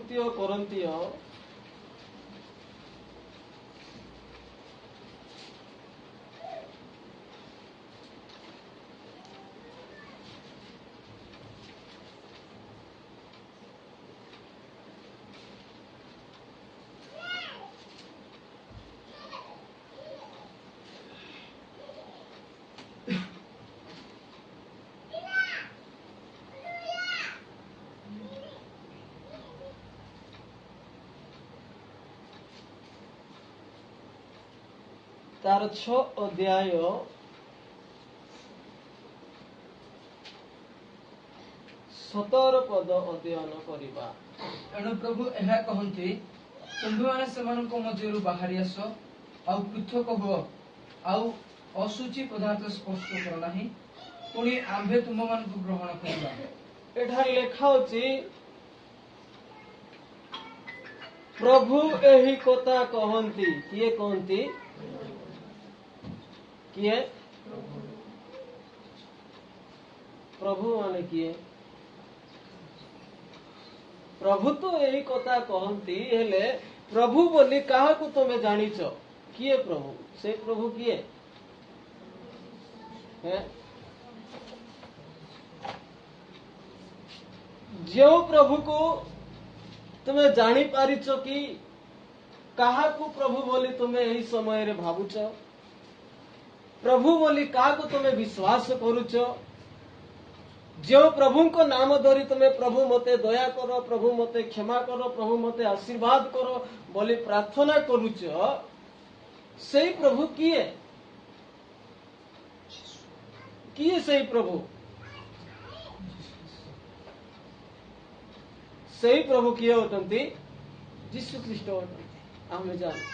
द्वितीय कोरिन्थीय तार 6 अध्याय 17 पद अध्ययन करिबा। एणु प्रभु एहा कहन्ति तुम्हें सेमानक मध्यरु बाहरी आस आउ पृथक हुओ आउ अशुचि पदार्थ स्पर्श कर नाही पुणी आंभे तुम मानक ग्रहण करिबा। एठार लेखा होची प्रभु एही कथा कहन्ति। किए कहन्ति? किए? प्रभु माने किए? प्रभु तो यही कथा कहन्ति हेले प्रभु बोली कहा को तुम जानिच? किए प्रभु? से प्रभु किए है? जो प्रभु को तुम्हें जानी पारिच कि कहा को प्रभु बोली तुम्हें यही समय रे भावुच? प्रभु बोली कहा को तुम्हें विश्वास करुच? जो प्रभु को नाम धरी तुम्हें प्रभु मते दया करो, प्रभु मते क्षमा करो, प्रभु मते आशीर्वाद करो बोली प्रार्थना करुच, सही प्रभु किए? किए सही प्रभु? सही प्रभु किए होतंती? यीशु ख्रीष्ट होतंती। आमे जान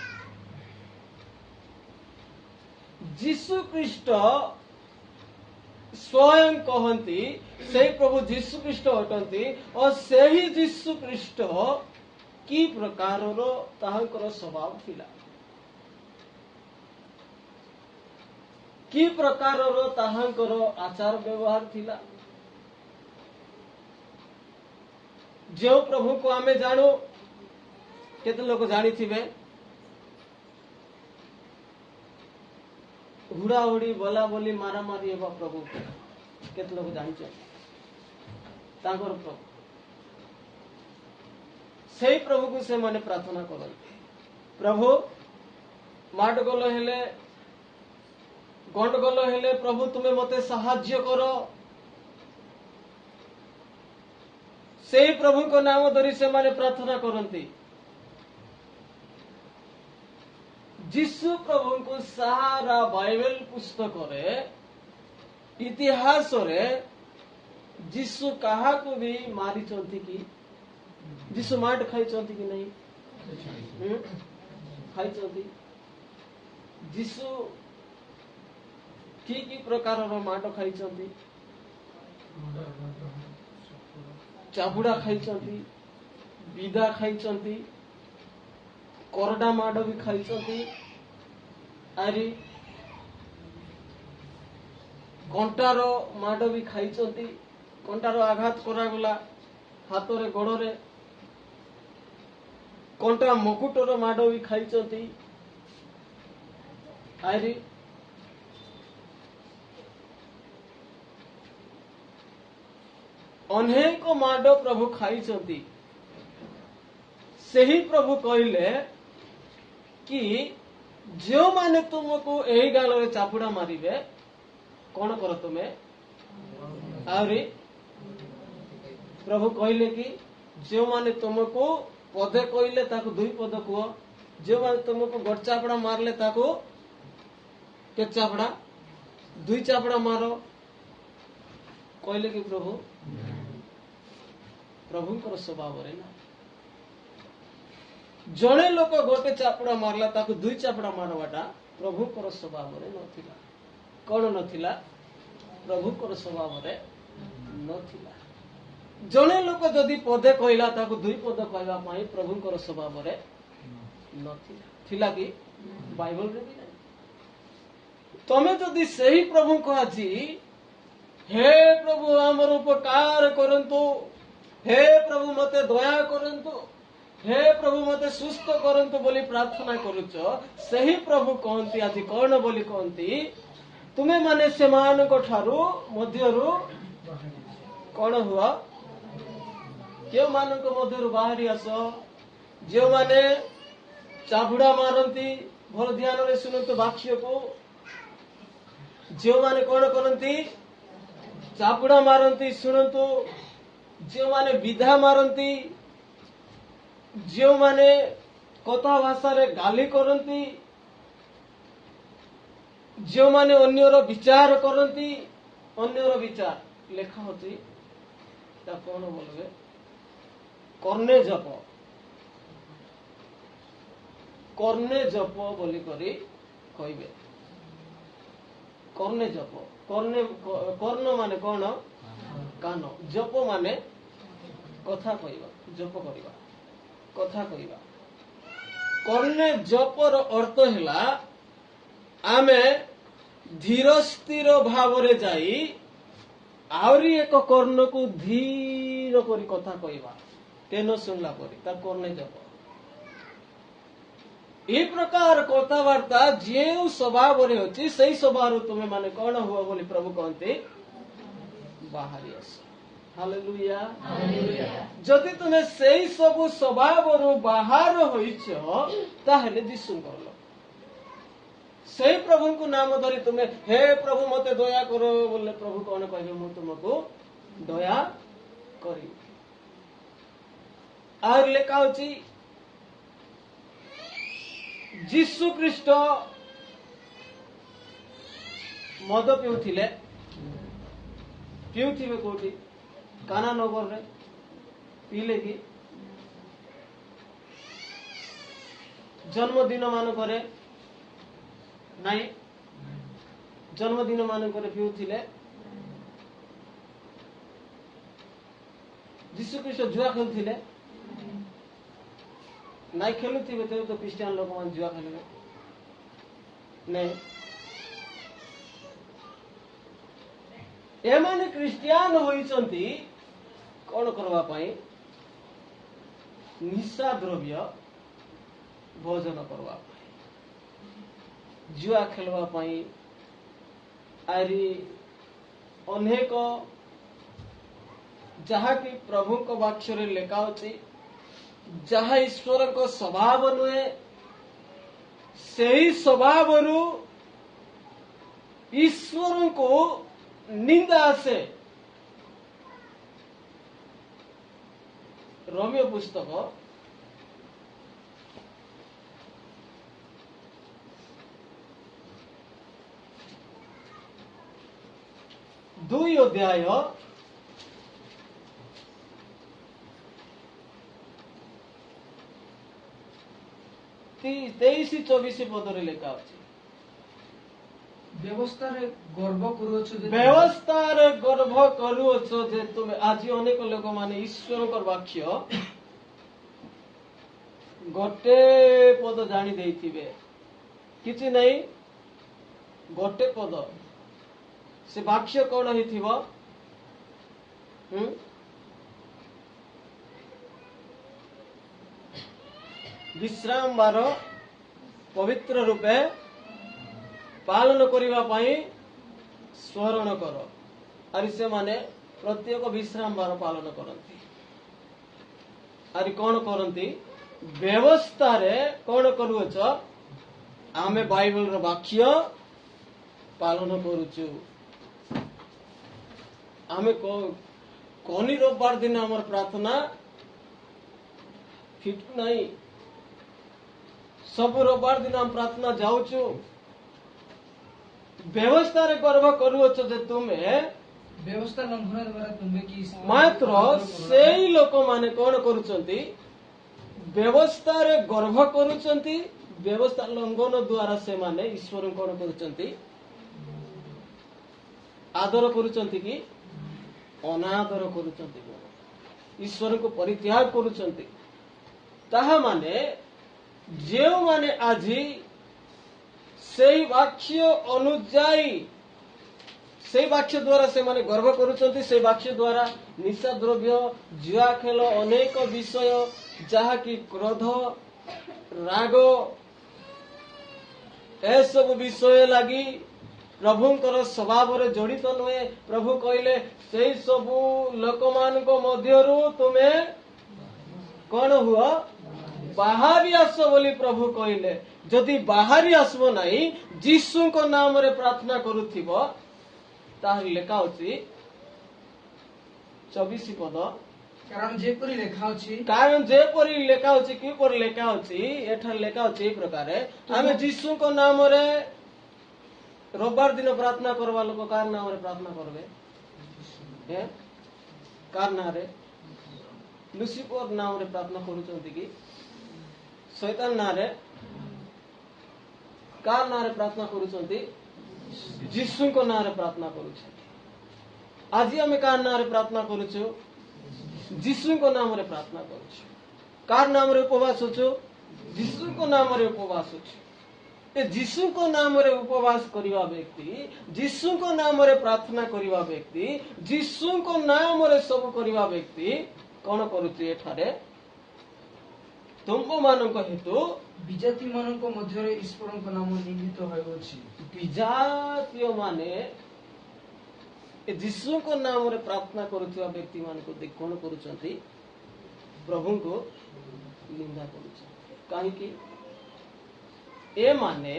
यीशु ख्रीष्ट स्वयं कहन्ति सही प्रभु यीशु ख्रीष्ट होतंती और सही यीशु ख्रीष्ट की प्रकारर ताहांकर स्वभाव थिला, की प्रकारर ताहांकर आचार व्यवहार थिला। जो प्रभु को आमे जानो केते लोग जानी थिबे? हुड़ा हुड़ी बोला बोली मारा मारी हेबा प्रभु केते लोग जानी छ? तांकर प्रभु सही प्रभु को से माने प्रार्थना करते, प्रभु माडगोल हेले गंडगोल हेले प्रभु तुम्हें मते साहाय्य करो। से प्रभु को नाम धरी से माने प्रार्थना करती। यीशु प्रभु को सारा बाइबल पुस्तक रे इतिहास रे यीशु कहा को भी मारी चलती कि यीशु माट खाई चलती कि नहीं? खाई चलती। यीशु की प्रकार माट खाई चलती? चाबुड़ा खाई चलती, विदा खाई चलती, करडा माड़ भी खाई चलती, आरी कंटार माड़ भी खाई चलती। कंटार आघात करागला हाथ रे गोड़ रे, कंटा मुकुटर माड़ भी खाई चलती, आरी अनेक माड़ प्रभु खाई चलती। सही प्रभु कहले कि जो माने तुमको यही गाल रे चापुड़ा मारिबे कौन कर तुम्हें? आरी प्रभु कहले कि जो माने तुमको पदे कहले ताको दुई पद कह, जो माने तुमको गोट चापड़ा मारले ताको के चापड़ा दुई चापड़ा मारो कहले कि प्रभु प्रभुंकर स्वभाव रे ना जड़े लोक गोटे चापड़ा मारला ताको दुई चापड़ा मारवाटा प्रभुंकर स्वभाव रे नथिला। कौन नथिला? प्रभुंकर स्वभाव रे नथिला। जड़े लोक जदि पदे कहला ताको दुई पद कहवा पाई प्रभुंकर स्वभाव रे नथिला। थिला कि बाइबल रे भी नहीं। तमे जदि सही प्रभु को आजी हे प्रभु आमर उपकार करंतु, हे प्रभु मते दया करंतु, हे प्रभु मते सुस्थ करंतु बोली प्रार्थना करुच सही प्रभु कहती आज कौन बोली कहती तुमे माने सेमान को ठारू मध्यरु कौन हुआ क्यों मान को मध्यरु बाहरी आस जो माने चाबुड़ा मारती भल ध्यान रे सुनतु वाक्य को जो माने कौन करती चापुड़ा मारती शुणु जो माने विधा मारती जो माने कथा भाषा रे गाली करती जो माने अन्यर विचार करती अन्यर विचार लेखा होती कौन बोलबे कर्णे जप बोली करी कहबे कर्णे जप कर्ण माने कौन कान जप माने कथा कहवा जप करवा कथा कहवा कर्णे जपर अर्थ हैला आमे धीर स्थिर भाव रे जाई आवरी एक कर्ण को धीर करी कथा कहवा तेन सुनला परी ता कर्णे जप ए प्रकार कथबार्ता जो स्वभाव अच्छी से स्वभाव तुम्हें माने कौन हुआ बोली प्रभु कहते बाहरी आस हालेलुया जदि तुम्हें से सब स्वभाव बाहर होइछ ताहेले दिसु करलो से प्रभु को नाम धरी तुम्हें हे प्रभु मते दया करो बोले प्रभु कौन कहबे मु तुमको दया करी आर लेखा होची जीशु ख्रीष्ट मद पिउथिले पिउथिबे कोठी काना नगर रे पीले कि जन्मदिन मान करे नहीं जन्मदिन मान करे पिउथिले जीशु ख्रीष्ट जुआ खेलुथिले नहीं खेलुथिबे तो क्रिश्चियन लोक मान जुआ खेलबे नहीं एमाने क्रिश्चियन होइचंती कौन करवा पाई निशा द्रव्य भोजन करवा पाई जुआ खेलवा पाई आरी अनेक जहा कि प्रभु को वाक्य रे लेखा अछि जहा ईश्वर को स्वभाव नुहे से ही स्वभाव ईश्वर को निंदा से रोमियो पुस्तक 2 अध्याय 23-24 पदरे लेखा अछि व्यवस्थार गर्व करूछ जे तुम आज अनेक लोक माने ईश्वर को वाक्य गोटे पद जानी देथिबे किछि नहीं गोटे पद से वाक्य कौन हिथिबो विश्राम बार पवित्र रूपे पालन करिवा पाई स्मरण कर आरि से माने प्रत्येक विश्राम बार पालन करती आरि कौन करती व्यवस्था रे कौन करूछ आमे बाइबल रो वाक्य पालन करूछु आमे कोनी रविवार दिन हमर प्रार्थना फिट नहीं सब रविवार दिन हम प्रार्थना जाऊछु व्यवस्था रे गर्व करूछ जे तुमे व्यवस्था लंघन द्वारा तुमे की मात्र सेई लोक माने कोन करूचंती व्यवस्था रे गर्व करूचंती व्यवस्था लंघन द्वारा से माने ईश्वर कोन करूचंती आदर करूचंती कि अनादर करूचंती ईश्वर को परित्याग करूचंती ताहा माने जे माने आजी सेई वाक्य अनुजाई से वाक्य द्वारा से माने गर्व करूचंती से वाक्य द्वारा निशा द्रव्य जुआ खेल अनेक विषय ଯାହାକି କ୍ରୋଧ ରାଗ ଏସବୁ ବିଷୟ ଲାଗି ପ୍ରଭୁଙ୍କର ସ୍ୱଭାବରେ ଜଡ଼ିତ ନୁହେଁ। ପ୍ରଭୁ କହିଲେ ସେଇ ସବୁ ଲୋକମାନଙ୍କ ମଧ୍ୟରୁ ତୁମେ କଣ ହୁଅ? ବାହାରି ଆସ ବୋଲି ପ୍ରଭୁ କହିଲେ। ଯଦି ବାହାରି ଆସିବ ନାହିଁ, ଯୀଶୁଙ୍କ ନାମରେ ପ୍ରାର୍ଥନା କରୁଥିବ, ତାହେଲେ ଲେଖା ଅଛି 24 ପଦ, କାରଣ ଯେପରି ଲେଖା ଅଛି କିପରି ଲେଖା ଅଛି ଏଠାରେ ଲେଖା ଅଛି ଏହି ପ୍ରକାର, ଆମେ ଯୀଶୁଙ୍କ ନାମରେ ରବିବାର ଦିନ ପ୍ରାର୍ଥନା କରିବା ଲୋକ କାହାର ନାମରେ ପ୍ରାର୍ଥନା କରିବେ? କାହାର ନାଁରେ? ଲୁସିଫର ନାମରେ ପ୍ରାର୍ଥନା କରୁଛନ୍ତି କି? ଶୈତାନ ନାଁରେ? କାହାର ନାଁରେ ପ୍ରାର୍ଥନା କରୁଛନ୍ତି? ଯୀଶୁଙ୍କ ନାଁରେ ପ୍ରାର୍ଥନା କରୁଛନ୍ତି। ଆଜି ଆମେ କାହାର ନାଁରେ ପ୍ରାର୍ଥନା କରୁଛୁ? ଯୀଶୁଙ୍କ ନାମରେ ପ୍ରାର୍ଥନା କରୁଛୁ। କାହାର ନାମରେ ଉପବାସ ଅଛୁ? ଯୀଶୁଙ୍କ ନାମରେ ଉପବାସ ଅଛୁ। ଏ ଯୀଶୁଙ୍କ ନାମରେ ଉପବାସ କରିବା ବ୍ୟକ୍ତି, ଯୀଶୁଙ୍କ ନାମରେ ପ୍ରାର୍ଥନା କରିବା ବ୍ୟକ୍ତି, ଯୀଶୁଙ୍କ ନାମରେ ସବୁ କରିବା ବ୍ୟକ୍ତି କଣ କରୁଛି? ଏଠାରେ ତୁମମାନଙ୍କ ହେତୁ ବିଜାତି ମାନଙ୍କ ମଧ୍ୟରେ ଈଶ୍ୱରଙ୍କ ନାମ ନିନ୍ଦିତ ହେଉଅଛି। ବିଜାତୀୟ ମାନେ ଯୀଶୁଙ୍କ ନାମରେ ପ୍ରାର୍ଥନା କରୁଥିବା ବ୍ୟକ୍ତି ମାନଙ୍କୁ କଣ କରୁଛନ୍ତି? ପ୍ରଭୁଙ୍କୁ ନିନ୍ଦା କରୁଛନ୍ତି। କାହିଁକି? ଏମାନେ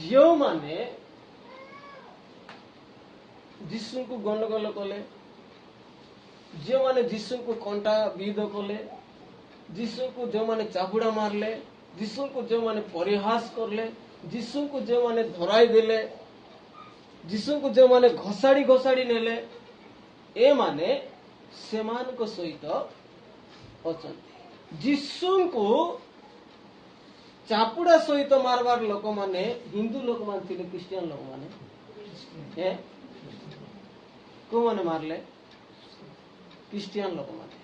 ଯେଉଁମାନେ ଯୀଶୁଙ୍କୁ ଗଣ୍ଡଗୋଳ କଲେ, ଯେଉଁମାନେ ଯୀଶୁଙ୍କୁ କଣ୍ଟା ବିଧ କଲେ, ଯୀଶୁଙ୍କୁ ଯେଉଁମାନେ ଚାପୁଡ଼ା ମାରିଲେ, ଯୀଶୁଙ୍କୁ ଯେଉଁମାନେ ପରିହାସ କଲେ, ଯୀଶୁଙ୍କୁ ଯେଉଁମାନେ ଧରାଇ ଦେଲେ, ଯୀଶୁଙ୍କୁ ଯେଉଁମାନେ ଘୋଷାଡ଼ି ନେଲେ, ଏମାନେ ସେମାନଙ୍କ ସହିତ ଅଛନ୍ତି। ଯୀଶୁଙ୍କୁ ଚାପୁଡ଼ା ସହିତ ମାରବାର ଲୋକମାନେ ହିନ୍ଦୁ ଲୋକମାନେ ଥିଲେ, ଖ୍ରୀଷ୍ଟିଆନ ଲୋକମାନେ। କୋଉମାନେ ମାରିଲେ? ଖ୍ରୀଷ୍ଟିଆନ ଲୋକମାନେ।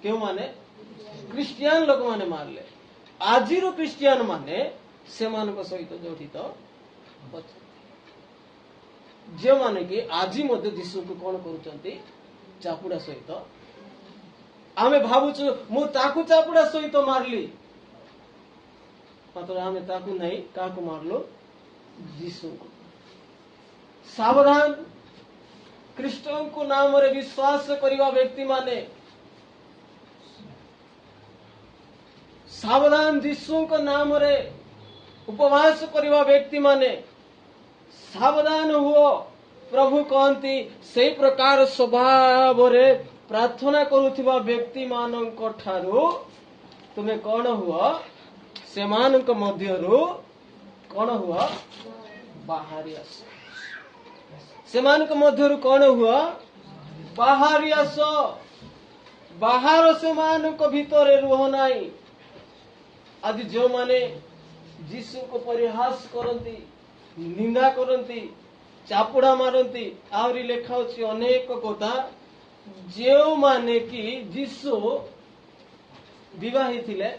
କେଉଁମାନେ? ଖ୍ରୀଷ୍ଟିଆନ ଲୋକମାନେ ମାରିଲେ। ଆଜିର ଖ୍ରୀଷ୍ଟିଆନ ମାନେ ସେମାନଙ୍କ ସହିତ ଜଡ଼ିତ ଅଛନ୍ତି, ଯେଉଁମାନେ କି ଆଜି ମଧ୍ୟ ଯୀଶୁଙ୍କୁ କଣ କରୁଛନ୍ତି? ଚାପୁଡ଼ା ସହିତ। ଆମେ ଭାବୁଛୁ ମୁଁ ତାକୁ ଚାପୁଡ଼ା ସହିତ ମାରିଲି, ମାତ୍ର ଆମେ ତାକୁ ନାହିଁ, କାହାକୁ ମାରିଲୁ? ଯୀଶୁଙ୍କୁ। ସାବଧାନ! ଖ୍ରୀଷ୍ଟଙ୍କ ନାମରେ ବିଶ୍ୱାସ କରିବା ବ୍ୟକ୍ତି ମାନେ ସାବଧାନ! ଯୀଶୁଙ୍କ ନାମରେ ଉପବାସ କରିବା ବ୍ୟକ୍ତି ମାନେ ସାବଧାନ ହୁଅ। ପ୍ରଭୁ କହନ୍ତି ସେଇ ପ୍ରକାର ସ୍ୱଭାବରେ ପ୍ରାର୍ଥନା କରୁଥିବା ବ୍ୟକ୍ତି ମାନଙ୍କ ଠାରୁ ତୁମେ କଣ ହୁଅ? ସେମାନଙ୍କ ମଧ୍ୟରୁ କଣ ହୁଅ? ବାହାରି ଆସ। ସେମାନଙ୍କ ମଧ୍ୟରୁ କଣ ହୁଅ? ବାହାରି ଆସ। ବାହାର ସେମାନଙ୍କ ଭିତରେ ରୁହ ନାହିଁ। ଆଜି ଯେଉଁମାନେ ଯୀଶୁଙ୍କୁ ପରିହାସ କରନ୍ତି, ନିନ୍ଦା କରନ୍ତି, ଚାପୁଡ଼ା ମାରନ୍ତି, ଆହୁରି ଲେଖା ଅଛି ଅନେକ କଥା, ଯେଉଁମାନେ କି ଯୀଶୁ ବିବାହୀ ଥିଲେ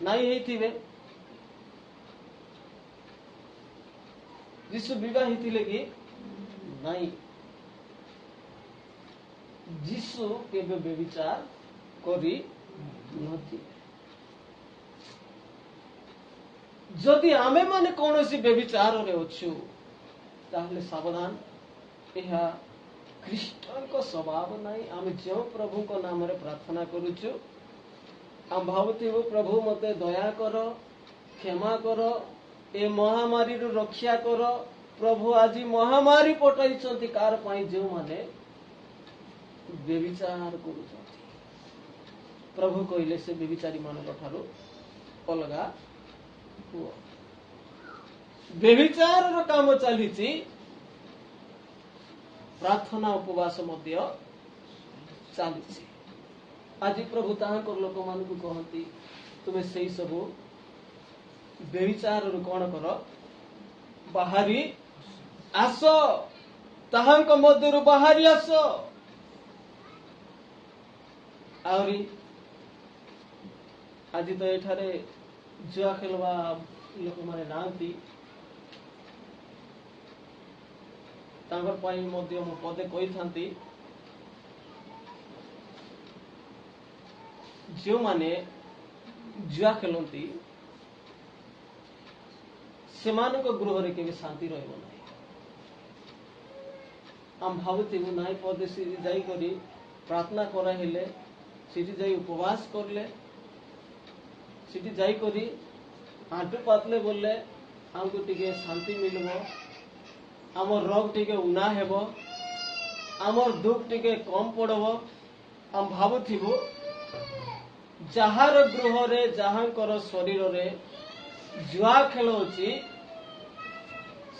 ନାଇଁ ହେଇଥିବେ? ଯୀଶୁ ବିବାହୀ ଥିଲେ କି ନାଇଁ? ଯୀଶୁ କେବେ ବ୍ୟଭିଚାର କରି ନଥିଲେ। ଯଦି ଆମେ ମାନେ କୌଣସି ବ୍ୟଭିଚାରରେ ଅଛୁ, ତାହେଲେ ସାବଧାନ। ଏହା ଖ୍ରୀଷ୍ଟଙ୍କ ସ୍ୱଭାବ ନାହିଁ। ଆମେ ଯେଉଁ ପ୍ରଭୁଙ୍କ ନାମରେ ପ୍ରାର୍ଥନା କରୁଛୁ, ଆମେ ଭାବୁଥିବୁ ପ୍ରଭୁ ମୋତେ ଦୟା କର, କ୍ଷମା କର, ଏ ମହାମାରୀରୁ ରକ୍ଷା କର। ପ୍ରଭୁ ଆଜି ମହାମାରୀ ପଠାଇଛନ୍ତି କାହାର ପାଇଁ? ଯେଉଁମାନେ ବ୍ୟଭିଚାର କରୁଛନ୍ତି। ପ୍ରଭୁ କହିଲେ ସେ ବ୍ୟଭିଚାରୀ ମାନଙ୍କ ଠାରୁ ଅଲଗା ହୁଅ। ବ୍ୟଭିଚାରର କାମ ଚାଲିଛି, ପ୍ରାର୍ଥନା ଉପବାସ ମଧ୍ୟ ଚାଲିଛି। ଆଜି ପ୍ରଭୁ ତାହାଙ୍କ ଲୋକମାନଙ୍କୁ କହନ୍ତି ତୁମେ ସେଇ ସବୁ ବ୍ୟଭିଚାରରୁ କଣ କର? ବାହାରି ଆସ। ତାହାଙ୍କ ମଧ୍ୟରୁ ବାହାରି ଆସ। ଆହୁରି ଆଜି ତ ଏଠାରେ ଜୁଆ ଖେଳିବା ଲୋକମାନେ ନାହାନ୍ତି, तांकर पाई मध्य मु पदे कही थांती जो माने जुआ खेलती सेमानक गृह रे केबे शांति रहबो नाही हम भावती नाई पदे सीधी जाई करी प्रार्थना करा हेले सीधी जाई उपवास करले सीधी जाई करी आंटू पातले बोलले हमको टिके शांति मिलबो आमर रोग टिके उना हेबो आमर दुख टिके कम पड़बो हम भावुथिबो जहार गृह रे जहांकर शरीर रे जुआ खेल अछि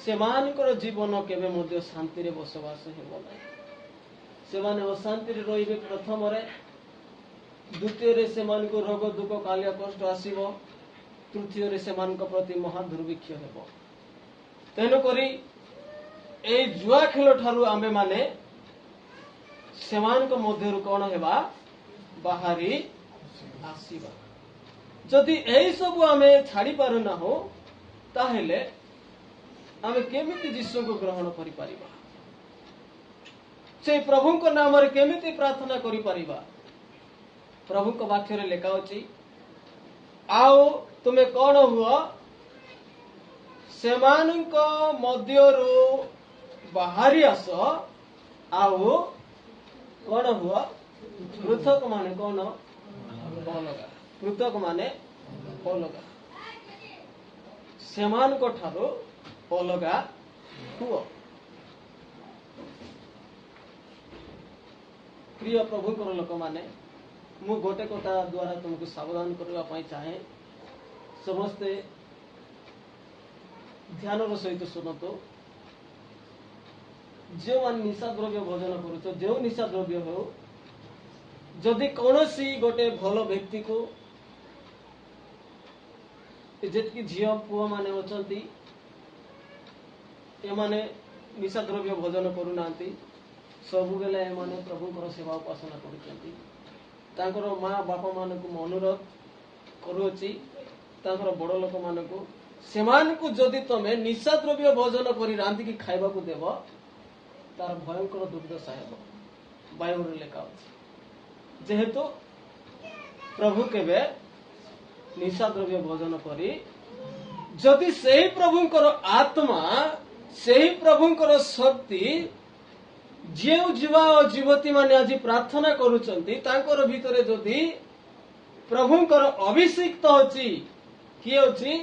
सेमानकर जीवन केबे मध्य शांति रे बसवास हेबो नै सेमाने अशांति रे रहिबे प्रथम रे द्वितीय रे सेमानको रोग दुख कालिया कष्ट आसीबो तृतीय रे सेमानक प्रति महा दुर्भिक्ष हेबो तेनो करी ए जुआ खेल ठारू आमे माने सेमानक मध्यरु कोन हेबा बाहरी आसीबा जदि एई सब आमे छाड़ी पारु ना हो ताहेले आमे केमिति यीशु को ग्रहण करि परिबा से प्रभु को नाम रे केमिति प्रार्थना करि परिबा प्रभु को वाक्य रे लेखा अछि आओ तुमे कोन हुआ सेमानक मध्यरु बाहरी आस आओ कोन हुआ पृथक माने कोन अलगा पृथक माने अलगा सेमान को ठारो अलगा हुआ प्रिय प्रभु को लोक माने मु गोटे कथा द्वारा तुमको सावधान करबा पई चाहे समस्ते ध्यान रो सहित सुनतो जो मान निशा द्रव्य भोजन करूछ जो निशा द्रव्य हो जदि कौनसी गोटे भल व्यक्ति को जेतकी झियो पुआ माने अछंती एमाने निशा द्रव्य भोजन करू नांती सबु बेले एमाने प्रभुଙ୍କର सेवा उपासना करूचंती तांकर मां बापा मानकु अनुरोध करूची तांकर बड़ लोक मानकु सेमानकु जदि तमे निशा द्रव्य भोजन करी रांती की खाइबा को देबो तार भयंकर दुर्दशा हेबो बाइबल लेखा अछि जेहेतु प्रभु केबे निशा द्रव्य भोजन करी जदि सेही प्रभुंकर आत्मा सेही प्रभुंकर शक्ति जेउ जीवा और जीवती माने आज प्रार्थना करूचंती तांकर भीतरे जदि प्रभुंकर अभिषिक्त होची किए होची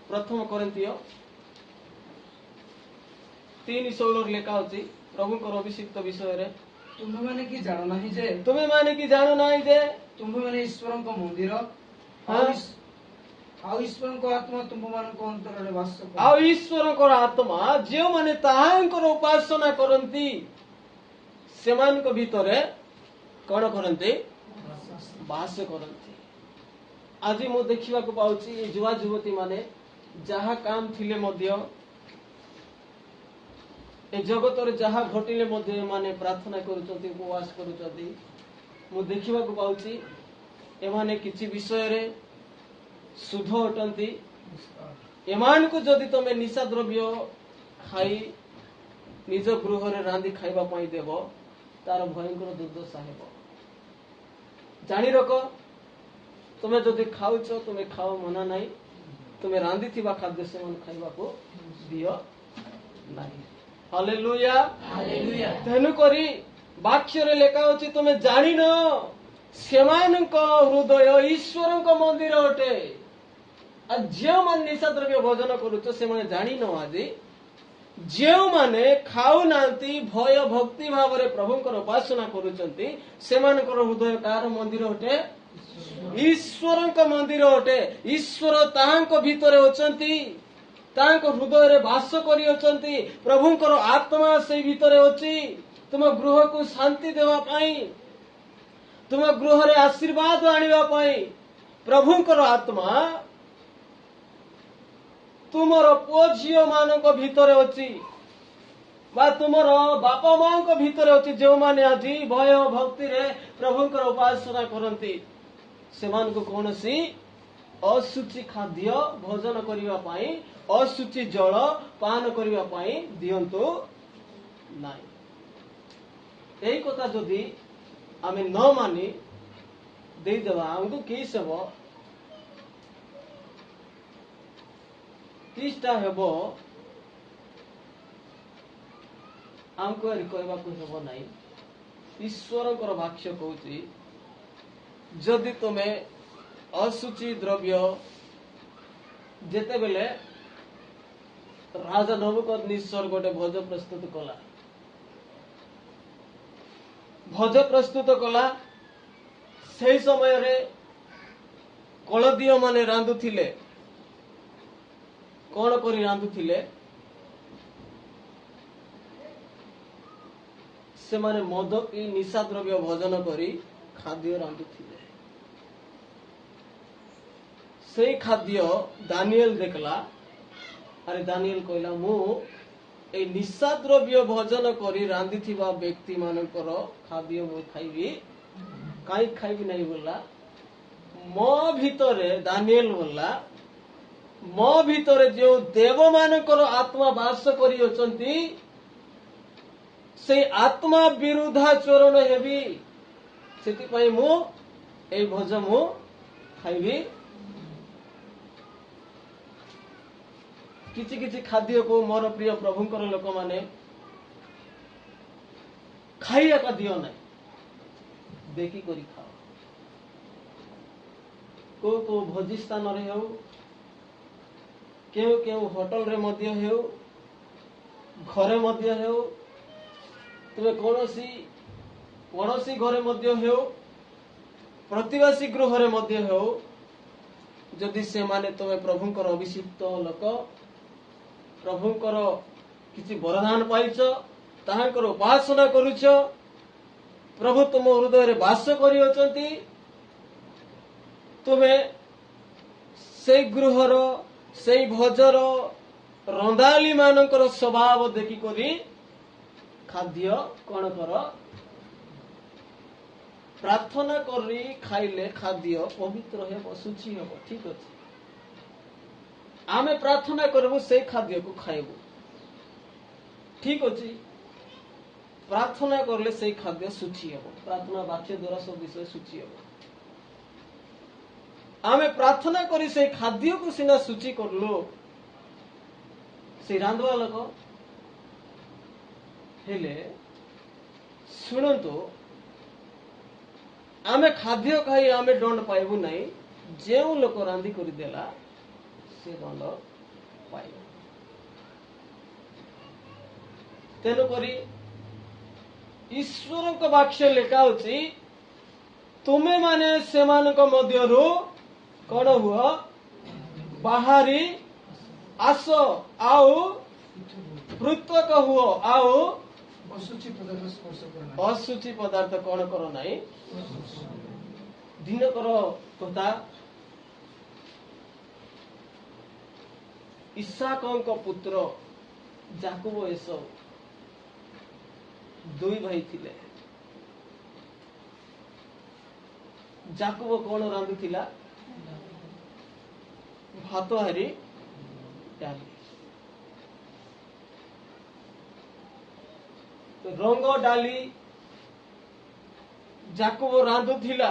प्रथम कोरिन्थियो 3:16 लेखा होची प्रभुंकर अभिषिक्त विषय रे तुम्हें माने कि जानो नहीं जे तुम्हें माने कि जानो नहीं जे तुम्हें माने ईश्वर को मंदिर आ ईश्वर को आत्मा तुम मान को अंतर रे वास करे आ ईश्वर को आत्मा जे माने ताहांकर उपासना करंती सेमान को भीतरे कोन करंती वास करंती आज मु देखिबा को पाउची ए जुवा युवती माने जहा काम थिले मध्य ए जगत रे जहा घटिले मध्य माने प्रार्थना करूचंती उपवास करूचंती मु देखिबा को पाउची एमाने किछि विषय रे शुद्ध अटंती एमान को जदि तमे निशा द्रव्य खाई निज गृह रे रांदी खाइबा पई देबो तार भयंकर दुर्दशा हेबो जानि रखो तुमे जदि खाउछो तुमे खाओ मना नाही तुमे रांदी थिबा खाद्य सेवन खाइबा को दियो नाही हालेलुया हालेलुया तेनु करी वाक्य रे लेखा अछि तुमे जानि न सेमानक हृदय ईश्वरक मंदिर अटे आ जे मान निशा द्रव्य भोजन करूछ से माने जानि न आजी जे माने खाउ नांती भय भक्ति भाव रे प्रभुंकर उपासना करूचंती सेमानकर हृदय कार मंदिर अटे ईश्वरक मंदिर अटे ईश्वर ताहांक भीतरे अछंती तांक हृदय रे वास करी अछंती प्रभुंकर आत्मा से भीतरे अछि तुम गृह को शांति देवा पाई तुम गृह रे आशीर्वाद आनिबा पाई प्रभुंकर आत्मा तुमर पुओ झियो मानक भीतरे अछि बा तुमर बापा मांक भीतरे अछि जो माने आजी भय भक्ति रे प्रभुंकर उपासना करंती सेमान को कोनसी ଅଶୁଚି ଖାଦ୍ୟ ଭୋଜନ କରିବା ପାଇଁ, ଅଶୁଚି ଜଳ ପାନ କରିବା ପାଇଁ ଦିଅନ୍ତୁ ନାହିଁ। এই কথা যদি আমি ন মানি ଦେଇଦେବା ଆମକୁ କେସ୍ ହେବ, କିଛିଟା ହେବ, ଆମକୁ ଏରି କହିବାକୁ ହେବ ନାହିଁ। ଈଶ୍ୱରଙ୍କର ବାକ୍ୟ କହୁଛି ଯଦି ତୁମେ ଅଶୁଚି ଦ୍ରବ୍ୟ, ଯେତେବେଳେ ରାଜା ନବୁକଦନେସ୍ୱର ଗୋଟେ ଭୋଜ ପ୍ରସ୍ତୁତ କଲା, ଭୋଜ ପ୍ରସ୍ତୁତ କଲା, ସେହି ସମୟରେ କଳଦୀୟ ମାନେ ରାନ୍ଧୁଥିଲେ। କଣ କରି ରାନ୍ଧୁଥିଲେ? ସେମାନେ ମଦ କି ନିଶା ଦ୍ରବ୍ୟ ଭୋଜନ କରି ଖାଦ୍ୟ ରାନ୍ଧୁଥିଲେ। ସେଇ ଖାଦ୍ୟ ଦାନିଏଲ ଦେଖିଲା, ଆରେ ଦାନିଏଲ କହିଲା ମୁଁ এই ନିଶା ଦ୍ରବ୍ୟ ଭୋଜନ କରି ରାନ୍ଧିଥିବା ବ୍ୟକ୍ତି ମାନଙ୍କର ଖାଦ୍ୟ ମୁଁ ଖାଇବି, କାହିଁକି ଖାଇବି ନାହିଁ ବୋଲା, ମୋ ଭିତରେ ଦାନିଏଲ ବୋଲା, ମୋ ଭିତରେ ଯେଉଁ ଦେବ ମାନଙ୍କର ଆତ୍ମା ବାସ କରିଅଛନ୍ତି ସେଇ ଆତ୍ମା ବିରୁଦ୍ଧାଚରଣ ହେବି, ସେଥିପାଇଁ ମୁଁ এই ଭୋଜ ମୁଁ ଖାଇବି। କିଛି କିଛି ଖାଦ୍ୟକୁ ମୋର ପ୍ରିୟ ପ୍ରଭୁଙ୍କର ଲୋକମାନେ ଖାଇବାକୁ ଦିଅ ନାହିଁ, ଦେଖିକରି ଖାଅ। କୋଉ କୋଉ ଭୋଜି ସ୍ଥାନରେ ହେଉ, କେଉଁ କେଉଁ ହୋଟେଲରେ ମଧ୍ୟ ହେଉ, ଘରେ ମଧ୍ୟ ହେଉ, ତୁମେ କୌଣସି ପଡ଼ୋଶୀ ଘରେ ମଧ୍ୟ ହେଉ, ପ୍ରତିବାସୀ ଗୃହରେ ମଧ୍ୟ ହେଉ, ଯଦି ସେମାନେ ତୁମେ ପ୍ରଭୁଙ୍କର ଅଭିଷିକ୍ତ ଲୋକ, ପ୍ରଭୁଙ୍କର କିଛି ବରଦାନ ପାଇଛ, ତାହାଙ୍କର ଉପାସନା କରୁଛ, ପ୍ରଭୁ ତୁମ ହୃଦୟରେ ବାସ କରିଅଛନ୍ତି, ତୁମେ ସେଇ ଗୃହର, ସେଇ ଭୋଜର ରନ୍ଧାଳି ମାନଙ୍କର ସ୍ୱଭାବ ଦେଖିକରି ଖାଦ୍ୟ କଣ କର? ପ୍ରାର୍ଥନା କରି ଖାଇଲେ ଖାଦ୍ୟ ପବିତ୍ର ହେବ, ଶୁଚି ହେବ। ଠିକ ଅଛି, ଆମେ ପ୍ରାର୍ଥନା କରିବୁ, ସେଇ ଖାଦ୍ୟକୁ ଖାଇବୁ, ଠିକ ଅଛି। ପ୍ରାର୍ଥନା କରିଲେ ସେଇ ଖାଦ୍ୟ ଶୁଚି ହେବ, ପ୍ରାର୍ଥନା ବାକ୍ୟ ଦ୍ୱାରା ସବୁ ବିଷୟ ଶୁଚି ହେବ। ଆମେ ପ୍ରାର୍ଥନା କରି ସେଇ ଖାଦ୍ୟକୁ ସିନା ଶୁଚି କରିଲୁ, ସେଇ ରାନ୍ଧବା ଲୋକ ହେଲେ ଶୁଣନ୍ତୁ, ଆମେ ଖାଦ୍ୟ ଖାଇ ଆମେ ଦଣ୍ଡ ପାଇବୁ ନାହିଁ, ଯେଉଁ ଲୋକ ରାନ୍ଧି କରିଦେଲା ସେ ଦଣ୍ଡ ପାଇବ। ତେଣୁକରି ଈଶ୍ୱରଙ୍କ ବାକ୍ୟ ଲେଖା ହେଉଛି, ତୁମେ ମାନେ ସେମାନଙ୍କ ମଧ୍ୟରୁ କଣ ହୁଅ? ବାହାରି ଆସ, ଆଉ ପୃଥକ ହୁଅ, ଆଉ ଅଶୁଚି ପଦାର୍ଥ ସ୍ପର୍ଶ କର ନାହିଁ। ଅଶୁଚି ପଦାର୍ଥ କଣ କର ନାହିଁ? ଦିନକର କଥା, ଇସାକଙ୍କ ପୁତ୍ର ଯାକୁବ ଏସଉ ଦୁଇ ଭାଇ ଥିଲେ। ଯାକୁବ କଣ ରାନ୍ଧୁଥିଲା? ଭାତ ହାରି ଡାଲି, ରଙ୍ଗ ଡାଲି ଯାକୁବ ରାନ୍ଧୁଥିଲା।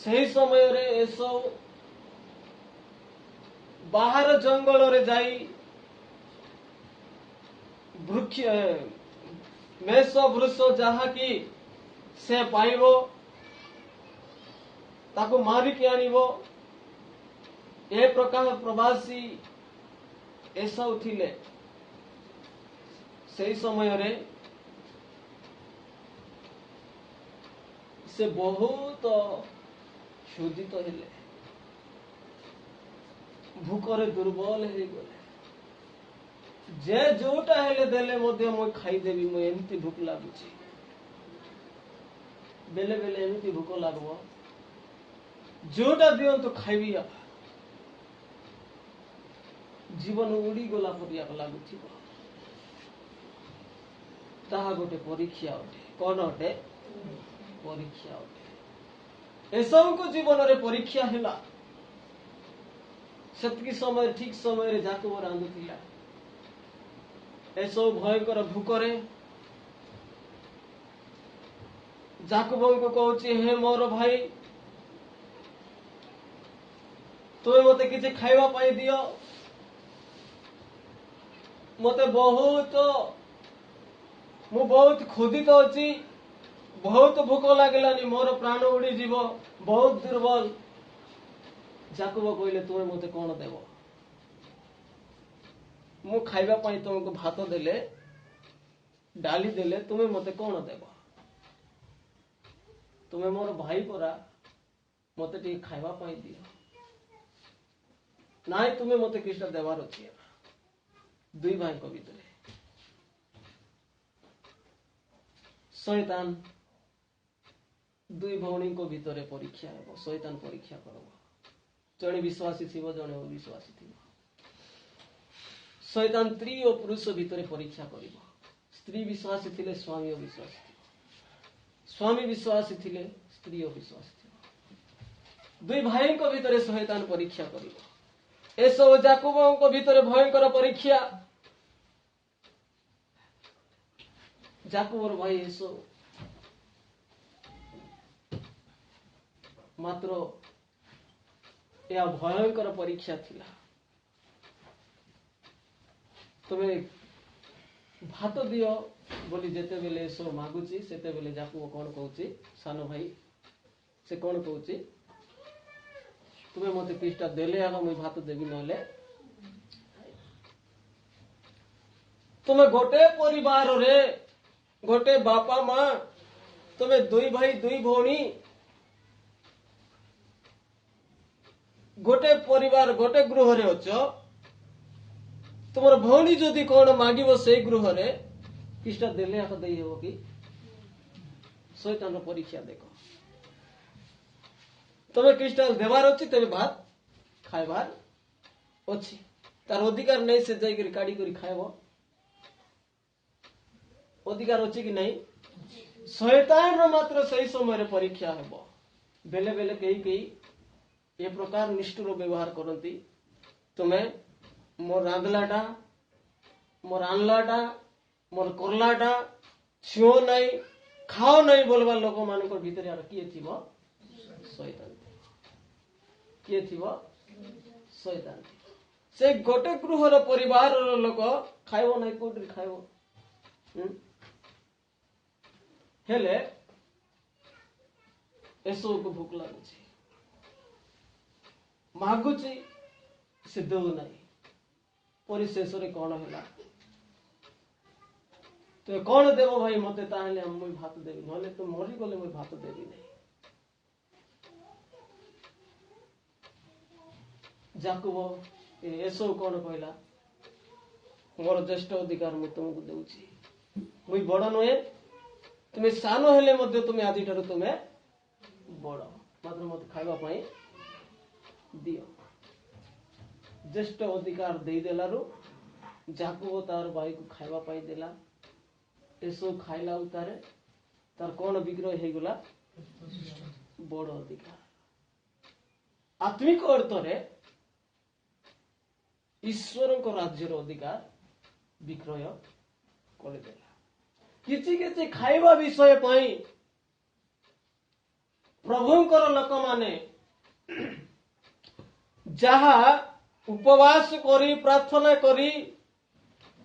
ସେହି ସମୟରେ ଏସବୁ ବାହାର ଜଙ୍ଗଲରେ ଯାଇ ମେଷ ବୃଷ ଯାହାକି ସେ ପାଇବ ତାକୁ ମାରିକି ଆଣିବ, ଏ ପ୍ରକାର ପ୍ରବାସୀ ଏସବୁ ଥିଲେ। ସେହି ସମୟରେ ସେ ବହୁତ କ୍ଷୁଧିତ ହେଲେ, ଭୋକରେ ଦୁର୍ବଳ ହେଇଗଲେ। ଯେ ଯୋଉଟା ହେଲେ ଦେଲେ ମଧ୍ୟ ମୁଁ ଖାଇଦେବି, ମୁଁ ଏମିତି ଭୋକ ଲାଗୁଛି। ବେଲେ ବେଲେ ଏମିତି ଭୋକ ଲାଗିବ, ଯୋଉଟା ଦିଅନ୍ତୁ ଖାଇବି, ଜୀବନ ଉଡ଼ିଗଲା ପରିବାକୁ ଲାଗୁଥିବ। ତାହା ଗୋଟେ ପରୀକ୍ଷା ଅଟେ। କଣ ଅଟେ? ପରୀକ୍ଷା ଅଟେ। ଏସବୁଙ୍କ ଜୀବନରେ ପରୀକ୍ଷା ହେଲା। सेतकी समय ठीक समय जाकुब रांधुथिला एसो भयंकर भूकरे जाकुब को कहूची हे मोर भाई तुम मते किसी खाइबा पाई दियो मते मु बहुत खोदित अच्छी बहुत भूक लगे मोर प्राण उड़ी जीव बहुत दुर्बल जाकुब कहले तुम मते कौन देव मु खाइबा पाई तुमको भात देले डाली देले तुम्हें मते कौन देव तुम्हें मोर भाई परा मते टी खाइबा पाई दियो नाई तुम्हें मते किछटा देवार अछि दुई भाई को भीतर शैतान दुई भौणी को भीतर परीक्षा हेबो शैतान परीक्षा करबो जणे विश्वासी थिबो जणे अविश्वासी थिबो शैतान स्त्री और पुरुष भीतर परीक्षा करिबो स्त्री विश्वासी थिले स्वामी अविश्वासी थिबो स्वामी विश्वासी थिले स्त्री अविश्वासी थिबो दुई भाई को भीतर शैतान परीक्षा करिबो एसो जाकुब को भीतर भयंकर परीक्षा जाकुबर भाई एसो मात्र या भयंकर परीक्षा थिला तुम्हें भात दियो बोली जेते बेले एसो मागुची सेते बेले जाकुब कौन कहूची सानो भाई से कौन कहूची तुम्हें मते किछटा देले आगा मुई भात देबी नले तुम्हें गोटे परिवार रे गोटे बापा माँ तुम्हें दुई भाई दुई भौणी गोटे परिवार गोटे गृह रे अछ तुमर भौणी जदि कौन मागिबो से गृह रे किछटा देले आगा देई हेबो कि शैतान परीक्षा देखो तुम्हें किछटा देवार अच्छी तेरे भात खाइबार अच्छी तार अधिकार नहीं से जाई काढ़ी करी खाइबो अधिकार अच्छी कि नहीं शैतान रो मात्र सही समय रे परीक्षा हेबो बेले बेले कई ए प्रकार निष्ठुर व्यवहार करती तुम्हें मोर रांधलाटा मोर आनलाटा मोर करलाटा छुओ नहीं खाओ नहीं बोलवा लोक मान भीतर यार किए थिबो शैतान किए थिबो शैतान से गोटे गृहर परिवार लोक खाइबो नहीं कोठी खाइबो हेले एसो को भूख लागुची मागुची से दो नहीं परिशेष रे कौन हैला तो कौन देव भाई मते ताहले हम मुई भात देबी नले तो मरी गले मुई भात देबी नहीं जाकुब एसो कौन कहला मोर ज्येष्ठ अधिकार मु तुमको देउची मुई बड़ नहे तुम्हें सानो हेले मध्य तुम्हें आदि ठारू तुम्हें बड़ मात्र मते खाइबा पाई दियो ज्येष्ठ अधिकार दे देलारू जाकुब तार भाई को खाइबा पाई देला एसो खाइला उतारे तार कौन विग्रह हे गला बड़ अधिकार आत्मिक अर्थ रे ईश्वर को राज्यर अधिकार विक्रय कर देला किछि किछि खाइबा विषय पाई प्रभुंकर लोक माने जहा उपवास करी प्रार्थना करी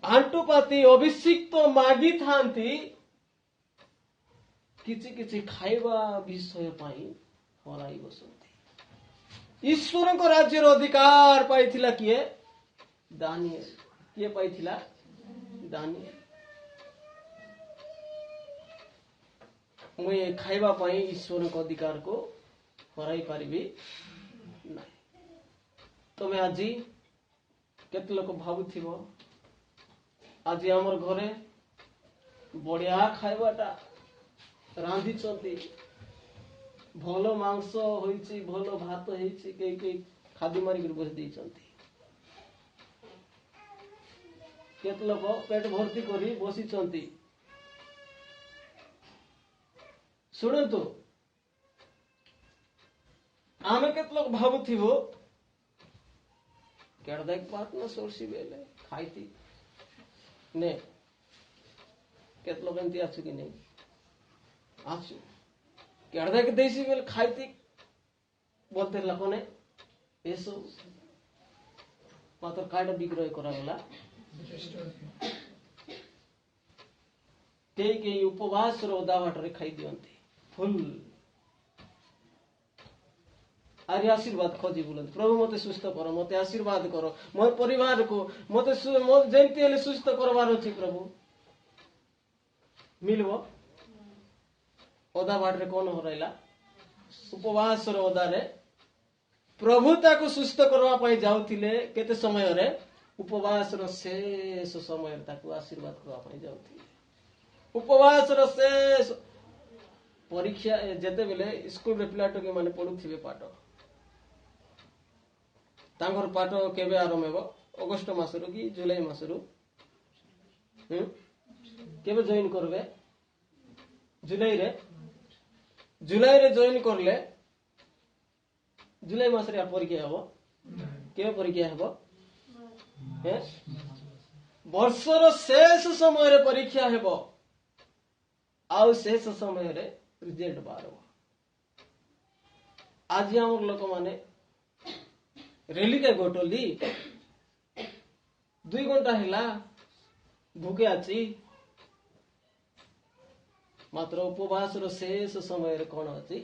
आंटुपाती अभिषिक्त मागी थांती किछि किछि खाइबा विषय पाई हराई बसंती ईश्वर को राज्यर अधिकार पाइथिला किए दानिएल किए पाइथिला दानिएल मुझे खाइबा पाई ईश्वर को अधिकार को हराई पारिबी नहीं तुम्हें आज केते लोक भाबुथिबो आज आमर घरे बढ़िया खाइबाटा रांधी चंती भलो मांस होईची भलो भात होईची कई खादी मारी बस दी चंती केते लोक पेट भर्ती करी बसी चंती शुणु आमे केते लोक भाबुथिबो କେଡ଼ଦେକ୍ ପାଠ ନା ସୋର୍ସି ବେଲେ ଖାଇତି ନେ କେତେ ଲୋକ ଏମିତି ଆଛୁ କି ନେଇ ଆଛୁ କେଡ଼ଦେକ୍ ଦେଇସି ବେଲେ ଖାଇତି बोलते ଲୋକମାନେ ଏସବୁ ମାତ୍ର କାର୍ଡ ବିକ୍ରୟ କରାଗଲା କେହି ଉପବାସର ଓଦା ବାଟରେ ଖାଇ ଦିଅନ୍ତି ଫୁଲ ଆରି ଆଶୀର୍ବାଦ ଖୋଜି ବୁଲନ୍ତି ପ୍ରଭୁ ମତେ ସୁସ୍ଥ କର ମତେ ଆଶୀର୍ବାଦ କର ମୋର ପରିବାରକୁ ମତେ ଯେମିତି ହେଲେ ସୁସ୍ଥ କରବାର ଅଛି ପ୍ରଭୁ ମିଳିବ ଓଦା ବାଟରେ କଣ ହରାଇଲା ଉପବାସର ଓଦାରେ ପ୍ରଭୁ ତାକୁ ସୁସ୍ଥ କରିବା ପାଇଁ ଯାଉଥିଲେ କେତେ ସମୟରେ ଉପବାସର ଶେଷ ସମୟରେ ତାକୁ ଆଶୀର୍ବାଦ କରିବା ପାଇଁ ଯାଉଥିଲେ ଉପବାସର ଶେଷ ପରୀକ୍ଷା ଯେତେବେଳେ ସ୍କୁଲରେ ପିଲାଟୋକେ ମାନେ ପଢୁଥିବେ ପାଠ ତାଙ୍କର ପାଠ କେବେ ଆରମ୍ଭ ହେବ ଅଗଷ୍ଟ ମାସରୁ କି ଜୁଲାଇ ମାସରୁ କେବେ ଜଏନ୍ କରିବେ ଜୁଲାଇରେ ଜଏନ୍ କରଲେ ଜୁଲାଇ ମାସରେ ପରୀକ୍ଷା ହେବ କେବେ ପରୀକ୍ଷା ହେବ ବର୍ଷର ଶେଷ ସମୟରେ ପରୀକ୍ଷା ହେବ ଆଉ ଶେଷ ସମୟରେ ରିଜଲ୍ଟ ବାହାରିବ ଆଜି ଆମର ଲୋକମାନେ ରେଲିକେ ଗୋଟଲି 2 ଘଣ୍ଟା ହେଲା ଭୁକେ ଅଛି ମାତ୍ର ଉପବାସର ଶେଷ ସମୟରେ କଣ ଅଛି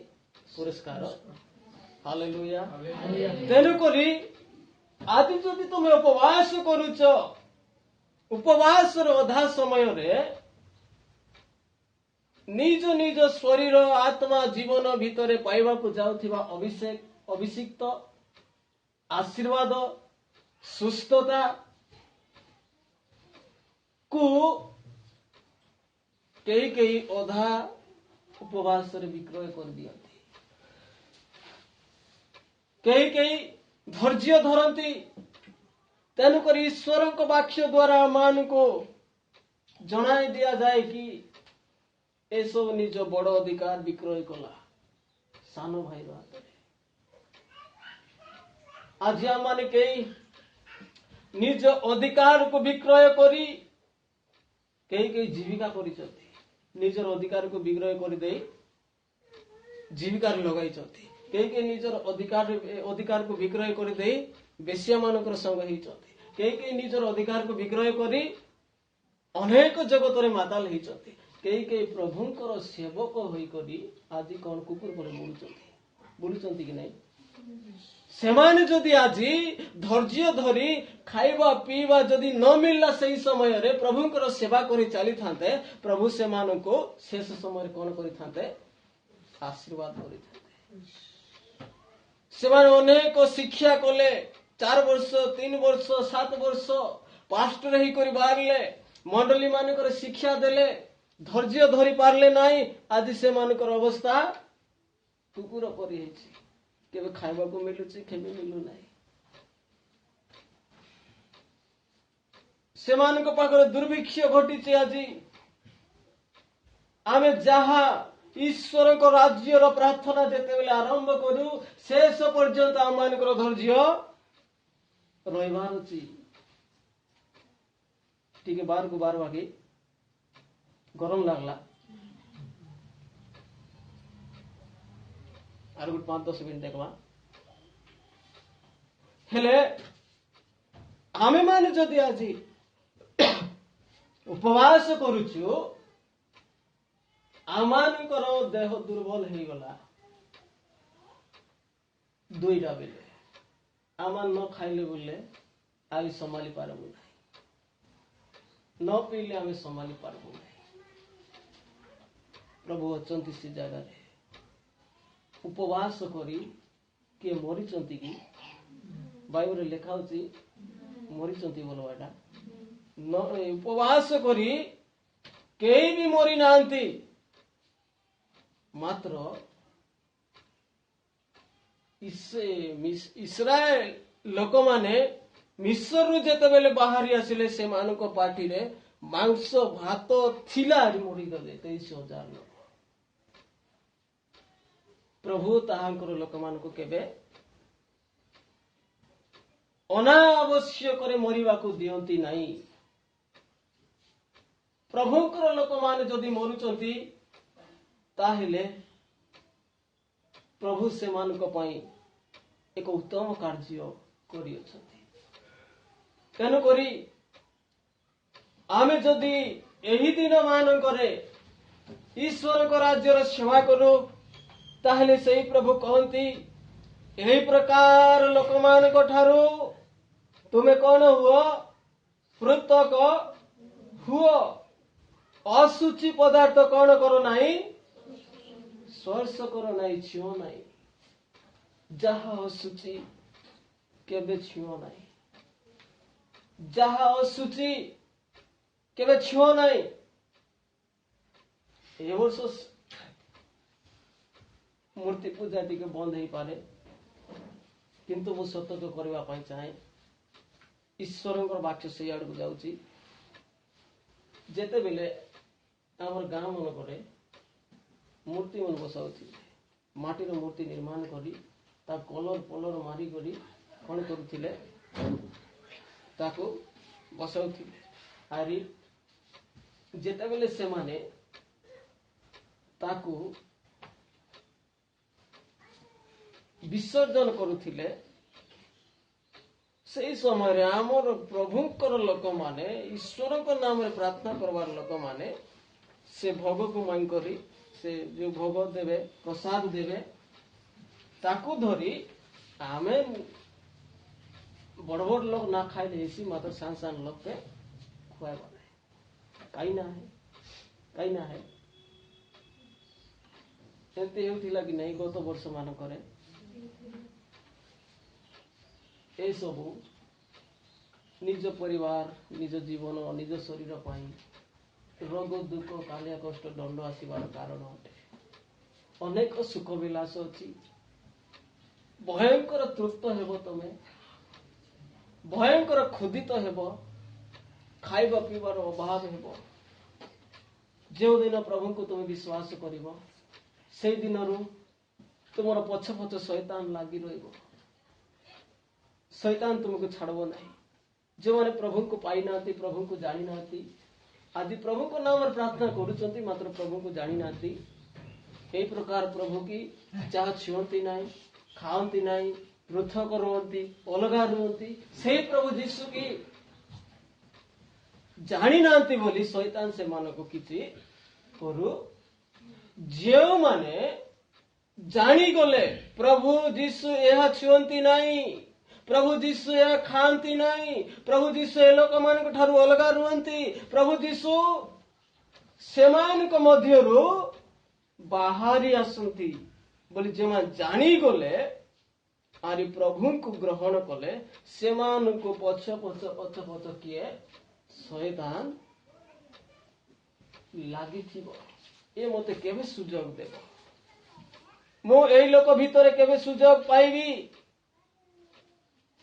ପୁରସ୍କାର ହାଲେଲୁୟା ତେଣୁକରି ଆଜି ଯଦି ତୁମେ ଉପବାସ କରୁଛ ଉପବାସର ଅଧା ସମୟରେ ନିଜ ନିଜ ଶରୀର ଆତ୍ମା ଜୀବନ ଭିତରେ ପାଇବାକୁ ଯାଉଥିବା ଅଭିଷିକ୍ତ ଆଶୀର୍ବାଦ ସୁସ୍ଥତା କୁ କେହି ଅଧା ଉପବାସରେ ବିକ୍ରୟ କରିଦିଅନ୍ତି କେହି ଧୈର୍ଯ୍ୟ ଧରନ୍ତି ତେଣୁକରି ଈଶ୍ୱରଙ୍କ ବାକ୍ୟ ଦ୍ୱାରା ଆମମାନଙ୍କୁ ଜଣାଇ ଦିଆଯାଏ କି ଏସବୁ ନିଜ ବଡ ଅଧିକାର ବିକ୍ରୟ କଲା ସାନ ଭାଇର ହାତରେ ଆଜି ଆମମାନେ କେହି ନିଜ ଅଧିକାରକୁ ବିକ୍ରୟ କରି କେହି ଜୀବିକା କରିଛନ୍ତି ନିଜର ଅଧିକାରକୁ ବିକ୍ରୟ କରିଦେଇ ଜୀବିକାରେ ଲଗାଇଛନ୍ତି କେହି ନିଜର ଅଧିକାରକୁ ବିକ୍ରୟ କରିଦେଇ ବେଶ୍ୟା ମାନଙ୍କର ସଙ୍ଗ ହେଇଛନ୍ତି କେହି ନିଜର ଅଧିକାରକୁ ବିକ୍ରୟ କରି ଅନେକ ଜଗତରେ ମାତାଲ ହେଇଛନ୍ତି କେହି ପ୍ରଭୁଙ୍କର ସେବକ ହୋଇକରି ଆଜି କଣ କୁକୁର ପରେ ବୁଲୁଛନ୍ତି କି ନାହିଁ ସେମାନେ ଯଦି ଆଜି ଧୈର୍ଯ୍ୟ ଧରି ଖାଇବା ପିଇବା ଯଦି ନ ମିଳିଲା ସେହି ସମୟରେ ପ୍ରଭୁଙ୍କର ସେବା କରି ଚାଲିଥାନ୍ତେ ପ୍ରଭୁ ସେମାନଙ୍କୁ ଶେଷ ସମୟରେ କଣ କରିଥାନ୍ତେ ଆଶୀର୍ବାଦ କରିଥାନ୍ତେ ସେମାନେ ଅନେକ ଶିକ୍ଷା କଲେ 4 ବର୍ଷ 3 ବର୍ଷ 7 ବର୍ଷ ପାଷ୍ଟର ହେଇକରି ବାହାରିଲେ ମଣ୍ଡଳୀ ମାନଙ୍କର ଶିକ୍ଷା ଦେଲେ ଧୈର୍ଯ୍ୟ ଧରି ପାରିଲେ ନାହିଁ ଆଜି ସେମାନଙ୍କର ଅବସ୍ଥା କୁକୁର ପରି ହେଇଛି କେବେ ଖାଇବାକୁ ମିଳୁଛି କେବେ ମିଳୁନାହିଁ ସେମାନଙ୍କ ପାଖରେ ଦୁର୍ଭିକ୍ଷ ଘଟିଛି ଆଜି ଆମେ ଯାହା ଈଶ୍ୱରଙ୍କ ରାଜ୍ୟର ପ୍ରାର୍ଥନା ଯେତେବେଳେ ଆରମ୍ଭ କରୁ ଶେଷ ପର୍ଯ୍ୟନ୍ତ ଆମମାନଙ୍କର ଧୈର୍ଯ୍ୟ ରହିବାର ଅଛି ଟିକେ ବାହାରକୁ ବାହାରିବାକି ଗରମ ଲାଗଲା আর গোটে 5-10 মিনিট দেখবা হেলে আমি মানে যদি আজি উপবাস করুଛୁ আমানଙ୍କର ଦେହ ଦୁର୍ବଳ ହେଇଗଲା 2ଟା ବେଲେ ଆମାନ ନ ଖାଇଲେ ବୋଲେ ଆମେ ସମ୍ଭାଳି ପାରିବୁ ନାହିଁ ନ ପିଇଲେ ଆମେ ସମ୍ଭାଳି ପାରିବୁ ନାହିଁ ପ୍ରଭୁ ଅଛନ୍ତି ସେ ଜାଗାରେ ଉପବାସ କରି କିଏ ମରିଛନ୍ତି କି ବାଇବଲରେ ଲେଖା ଅଛି ମରିଛନ୍ତି ବୋଲବାଟା ଉପବାସ କରି କେହି ବି ମରି ନାହାନ୍ତି ମାତ୍ର ଇସ୍ରାଏଲ ଲୋକମାନେ ମିଶ୍ରରୁ ଯେତେବେଳେ ବାହାରି ଆସିଲେ ସେମାନଙ୍କ ପାଟିରେ ମାଂସ ଭାତ ଥିଲା ମରିଗଲେ 23,000 ଲୋକ ପ୍ରଭୁ ତାହାଙ୍କର ଲୋକମାନଙ୍କୁ କେବେ ଅନାବଶ୍ୟକରେ ମରିବାକୁ ଦିଅନ୍ତି ନାହିଁ। ପ୍ରଭୁଙ୍କର ଲୋକମାନେ ଯଦି ମରୁଛନ୍ତି ତାହେଲେ ପ୍ରଭୁ ସେମାନଙ୍କ ପାଇଁ ଏକ ଉତ୍ତମ କାର୍ଯ୍ୟ କରିଅଛନ୍ତି। ତେଣୁକରି ଆମେ ଯଦି ଏହି ଦିନ ମାନଙ୍କରେ ଈଶ୍ୱରଙ୍କ ରାଜ୍ୟର ସେବା କରୁ ତାହେଲେ ସେହି ପ୍ରଭୁ କହନ୍ତି ଏହି ପ୍ରକାର ଲୋକମାନଙ୍କ ଠାରୁ ତୁମେ କଣ ହୁଅ? ପୃଥକ ହୁଅ। ଅଶୁଚି ପଦାର୍ଥ କଣ କର ନାହିଁ? ସ୍ପର୍ଶ କର ନାହିଁ, ଛୁଅ ନାହିଁ। ଯାହା ଅଶୁଚି କେବେ ଛୁଅ ନାହିଁ। ଯାହା ଅଶୁଚି କେବେ ଛୁଅ ନାହିଁ। ଏ ବର୍ଷ ମୂର୍ତ୍ତି ପୂଜା ଟିକେ ବନ୍ଦ ହେଇପାରେ, କିନ୍ତୁ ମୁଁ ସତର୍କ କରିବା ପାଇଁ ଚାହେଁ। ଈଶ୍ୱରଙ୍କର ବାକ୍ୟ ସେଇ ଆଡକୁ ଯାଉଛି। ଯେତେବେଳେ ଆମର ଗାଁ ମାନଙ୍କରେ ମୂର୍ତ୍ତି ମାନ ବସାଉଥିଲେ, ମାଟିର ମୂର୍ତ୍ତି ନିର୍ମାଣ କରି ତା କଲର ମାରିକରି କଣ କରୁଥିଲେ? ତାକୁ ବସାଉଥିଲେ। ଆରି ଯେତେବେଳେ ସେମାନେ ତାକୁ ବିସର୍ଜନ କରୁଥିଲେ, ସେହି ସମୟରେ ଆମର ପ୍ରଭୁଙ୍କର ଲୋକମାନେ, ଈଶ୍ୱରଙ୍କ ନାମରେ ପ୍ରାର୍ଥନା କରିବାର ଲୋକମାନେ ସେ ଭୋଗକୁ ମାଇଁ କରି ସେ ଯୋଉ ଭୋଗ ଦେବେ, ପ୍ରସାଦ ଦେବେ, ତାକୁ ଧରି ଆମେ ବଡ଼ ବଡ଼ ଲୋକ ନା ଖାଇଲେ ହେସି, ମାତ୍ର ସାନ ସାନ ଲୋକେ ଖୁଆଇବା ନାହିଁ। କାହିଁ ନା ହେ ଏମିତି ହେଉଥିଲା କି ନାହିଁ ଗତ ବର୍ଷ ମାନଙ୍କରେ? ଏସବୁ ନିଜ ପରିବାର, ନିଜ ଜୀବନ, ନିଜ ଶରୀର ପାଇଁ ରୋଗ ଦୁଃଖ କାଳିଆ କଷ୍ଟ ଦଣ୍ଡ ଆସିବାର କାରଣ ଅଟେ। ଅନେକ ସୁଖ ବିଳାସ ଅଛି। ଭୟଙ୍କର ତୃପ୍ତ ହେବ, ତମେ ଭୟଙ୍କର କ୍ଷୁଧିତ ହେବ, ଖାଇବା ପିଇବାର ଅଭାବ ହେବ। ଯେଉଁଦିନ ପ୍ରଭୁଙ୍କୁ ତୁମେ ବିଶ୍ୱାସ କରିବ, ସେଇ ଦିନରୁ ତୁମର ପଛ ପଛ ଶୈତାନ ଲାଗି ରହିବ। ଶୈତାନ ତୁମକୁ ଛାଡିବ ନାହିଁ। ଯେଉଁମାନେ ପ୍ରଭୁଙ୍କୁ ପାଇନାହାନ୍ତି, ପ୍ରଭୁଙ୍କୁ ଜାଣିନାହାନ୍ତି, ଆଜି ପ୍ରଭୁଙ୍କ ନାମରେ ପ୍ରାର୍ଥନା କରୁଛନ୍ତି, ମାତ୍ର ପ୍ରଭୁଙ୍କୁ ଜାଣିନାହାନ୍ତି। ଏହି ପ୍ରକାର ପ୍ରଭୁ କି ଯାହା ଛୁଅନ୍ତି ନାହିଁ, ଖାଆନ୍ତି ନାହିଁ, ପୃଥକ ରୁହନ୍ତି, ଅଲଗା ରୁହନ୍ତି, ସେହି ପ୍ରଭୁ ଯୀଶୁ କି ଜାଣିନାହାନ୍ତି ବୋଲି ଶୈତାନ ସେମାନଙ୍କୁ କିଛି କରୁ। ଯେଉଁମାନେ ଜାଣିଗଲେ ପ୍ରଭୁ ଯୀଶୁ ଏହା ଛୁଅନ୍ତି ନାହିଁ, ପ୍ରଭୁ ଯୀଶୁ ଏହା ଖାଆନ୍ତି ନାହିଁ, ପ୍ରଭୁ ଯୀଶୁ ଏ ଲୋକମାନଙ୍କ ଠାରୁ ଅଲଗା ରୁହନ୍ତି, ପ୍ରଭୁ ଯୀଶୁ ସେମାନଙ୍କ ମଧ୍ୟରୁ ବାହାରି ଆସନ୍ତି ବୋଲି ଯେଉଁମାନେ ଜାଣିଗଲେ, ଆରି ପ୍ରଭୁଙ୍କୁ ଗ୍ରହଣ କଲେ, ସେମାନଙ୍କୁ ପଛ ପଛ କିଏ? ଶୈତାନ ଲାଗିଥିବ। ଏ ମତେ କେବେ ସୁଯୋଗ ଦେବ? ମୁଁ ଏଇ ଲୋକ ଭିତରେ କେବେ ସୁଯୋଗ ପାଇବି?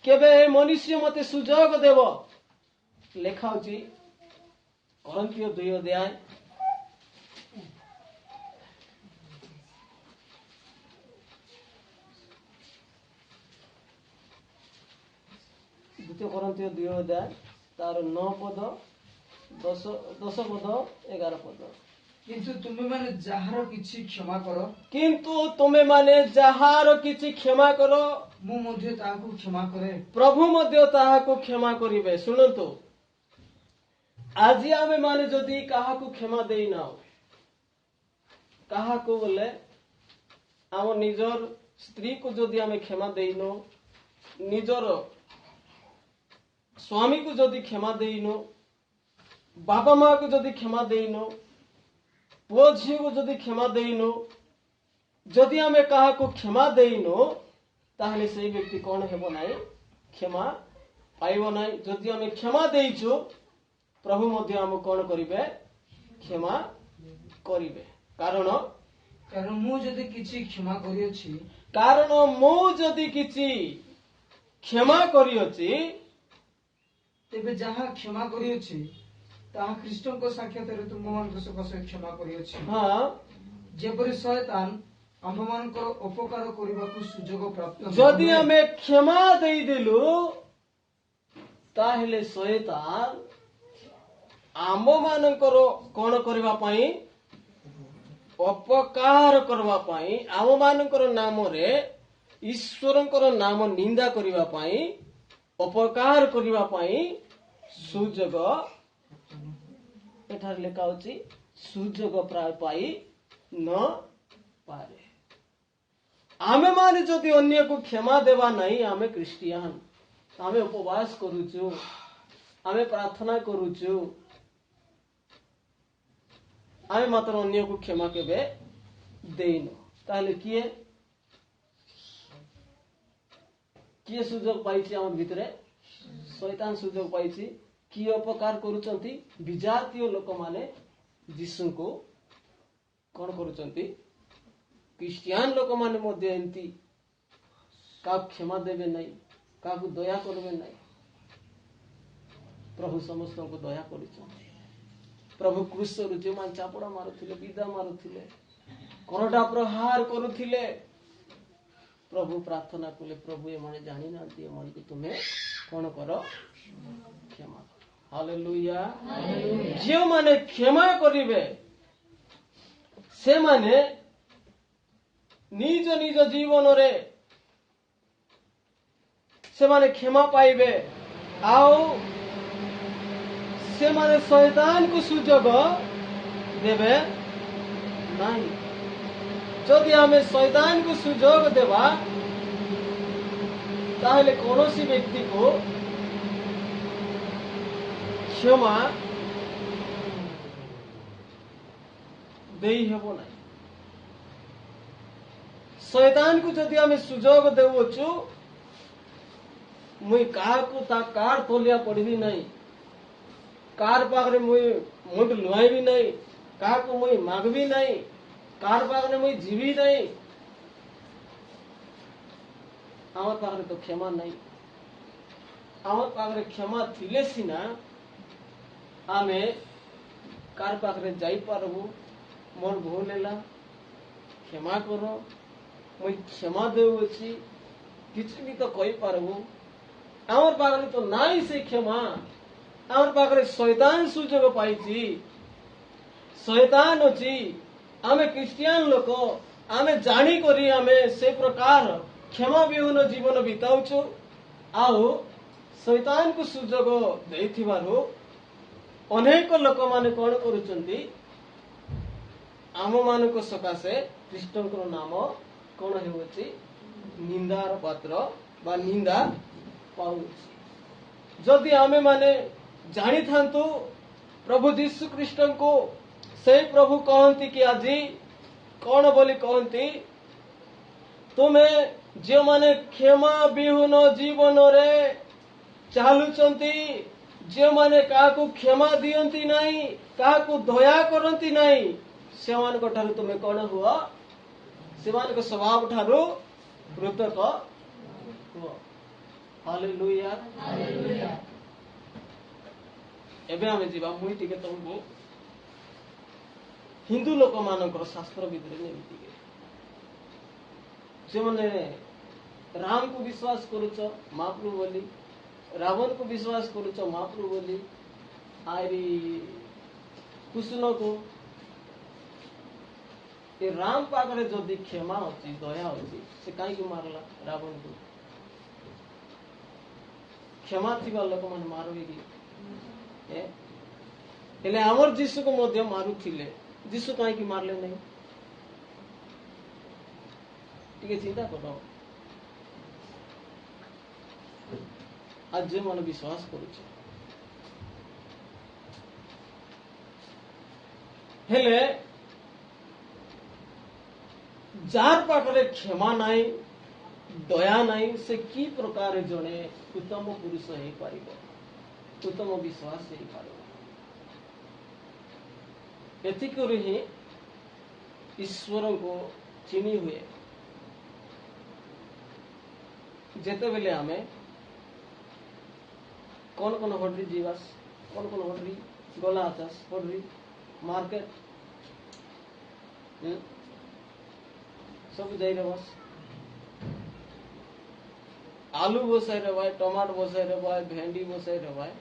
କେବେ ଏ ମନୁଷ୍ୟ ମତେ ସୁଯୋଗ ଦେବ? ଲେଖା ଅଛି କରନ୍ଥୀୟ 2 ଅଧ୍ୟାୟ 2 କରନ୍ଥୀୟ 2 ଅଧ୍ୟାୟ ତାର 9 ପଦ 10 ପଦ 11 ପଦ। କିନ୍ତୁ ତୁମେମାନେ ଯାହାର କିଛି କ୍ଷମା କର, ମୁଁ ମଧ୍ୟ ତାହାକୁ କ୍ଷମା କରେ। ପ୍ରଭୁ ମଧ୍ୟ ତାହାକୁ କ୍ଷମା କରିବେ। ଶୁଣନ୍ତୁ, ଆଜି ଆମେ ମାନେ ଯଦି କାହାକୁ କ୍ଷମା ଦେଇନାଉ, କାହାକୁ ବୋଲେ ଆମ ନିଜର ସ୍ତ୍ରୀକୁ ଯଦି ଆମେ କ୍ଷମା ଦେଇନୁ, ନିଜର ସ୍ୱାମୀକୁ ଯଦି କ୍ଷମା ଦେଇନୁ, ବାପା ମାକୁ ଯଦି କ୍ଷମା ଦେଇନୁ, ପୁଅ ଝିଅକୁ ଯଦି କ୍ଷମା ଦେଇନୁ, ଯଦି ଆମେ କାହାକୁ କ୍ଷମା ଦେଇନୁ, ତାହେଲେ ସେଇ ବ୍ୟକ୍ତି କଣ ହେବ ନାହିଁ? କ୍ଷମା ପାଇବ ନାହିଁ। ଯଦି ଆମେ କ୍ଷମା ଦେଇଛୁ, ପ୍ରଭୁ ମଧ୍ୟ ଆମକୁ କଣ କରିବେ? କ୍ଷମା କରିବେ। କାରଣ ମୁଁ ଯଦି କିଛି କ୍ଷମା କରିଅଛି, ତେବେ ଯାହା କ୍ଷମା କରିଅଛି ତାହା ଖ୍ରୀଷ୍ଟଙ୍କ ସାକ୍ଷାତରେ ତୁମମାନଙ୍କ ସକାଶେ କ୍ଷମା କରିଅଛି। ଯେପରି ଶୈତାନ ଆମ୍ଭମାନଙ୍କର ଅପକାର କରିବାକୁ ସୁଯୋଗ ପ୍ରାପ୍ତ। ଯଦି ଆମେ କ୍ଷମା ଦେଇଦେଲୁ, ताहेले शैतान आम मानकर कौन करबा पई अपकार करबा पई आम मानकर नाम रे ईश्वरंकर नाम निंदा करबा पई अपकार करबा पई सुजोग एठार लेखा होची सुजोग प्राय पाई न पारे आमे माने जदि अन्य को क्षमा देवा नहीं आमे क्रिस्टियान आमे उपवास करूचु आमे प्रार्थना करूचु आमे मात्र अन्य को क्षमा केबे देइनो ताहले किए किए सुजोग पाइछि आम भितरे शैतान सुजोग पाइछि किए अपकार करूचंती विजातीय लोक माने यीशु को कौन करूचंती क्रिस्टियान लोक माने मध्य एंती का क्षमा देवे नहीं का दया करबे नहीं प्रभु समस्त को दया करिचंती प्रभु क्रूस जो मान चापड़ा मारुथिले विदा मारुथिले करडा प्रहार करुथिले प्रभु प्रार्थना कले प्रभु ए माने जानि ना दिए मन को तुम्हें कौन करो क्षमा करो हालेलुया जो माने क्षमा करिवे से माने निज निज जीवन रे से माने क्षमा पाइबे आओ से माने शैतान को सुजोग देवे नहीं जदि हमें शैतान को सुजोग देवा ताहले कौनसी व्यक्ति को क्षमा देई हेबो नहीं शैतान को जदि हमें सुजोग देवोचु मुई कार को ता कार तोलिया पड़वी नहीं कार पाखरे मुई मुंड लुआई नहीं कार को मुई मागवी नहीं कार पाखरे मुई जीवी नहीं आमर पाखरे तो क्षमा नहीं आमर पाखरे क्षमा थिले सिना आमे कार पाखरे जाई पारबू मोर भूल हेला क्षमा करो मुई क्षमा देउछि किछि भी तो कहि पारबू आमर पाखरे तो नाई से क्षमा आमर पाखरे शैतान सुजोग पाइछि शैतान अछि आमे क्रिस्टियान लोक आमे जानी करी आमे से प्रकार क्षमा विहीन जीवन बिताउछु आउ शैतान को सुजोग देइथिबारु अनेक लोक माने कोन करूचंती आम मानक सकाशे कृष्णकर नाम कोन हेउछि निंदार पात्र बा निंदा पाउछि जदि आमे माने जानी थांतु प्रभु यीशु कृष्ण को से प्रभु कहती कि आज कौन बोली कहती तुम्हें जो माने क्षमा विहीन जीवन रे चालुचंती जो माने काहाकू क्षमा दियंती नहीं काहाकू दया करंती नहीं सेमान को ठारू तुम्हें कौन हुआ सेमान को स्वभाव ठारू पृथक हुआ हालेलुया हालेलुया एबे हमें जीवा मुई टिके तुमको हिंदू लोक मानकर शास्त्र भितर नेमिति जे माने राम को विश्वास करूच महाप्रभु बोली रावण को विश्वास करूच महाप्रभु बोली आरी कृष्ण को ये राम पाखरे जदि क्षमा अछि दया अछि से काई को मारला रावण को क्षमा थिबा लोक मन मारबे की हेले आमर जीशु को मध्य मारुथिले जीशु काई की मारले नहीं टिके चिंता करो आज जे मन विश्वास करूछ हेले जार पाखरे क्षमा नहीं दया नहीं से की प्रकार जने उत्तम पुरुष हे पारिबो उत्तम विश्वास हे पारिबो एतिकरी ही ईश्वर को चिनी हुए जेते बेले हमें कौन कौन हड्री जीवास कौन कौन हड्री गला आचास हड्री मार्केट सब जाई बस आलू बसाई रवाय, टमाटर बसाई रवाय, भेंडी बसाई रवाय,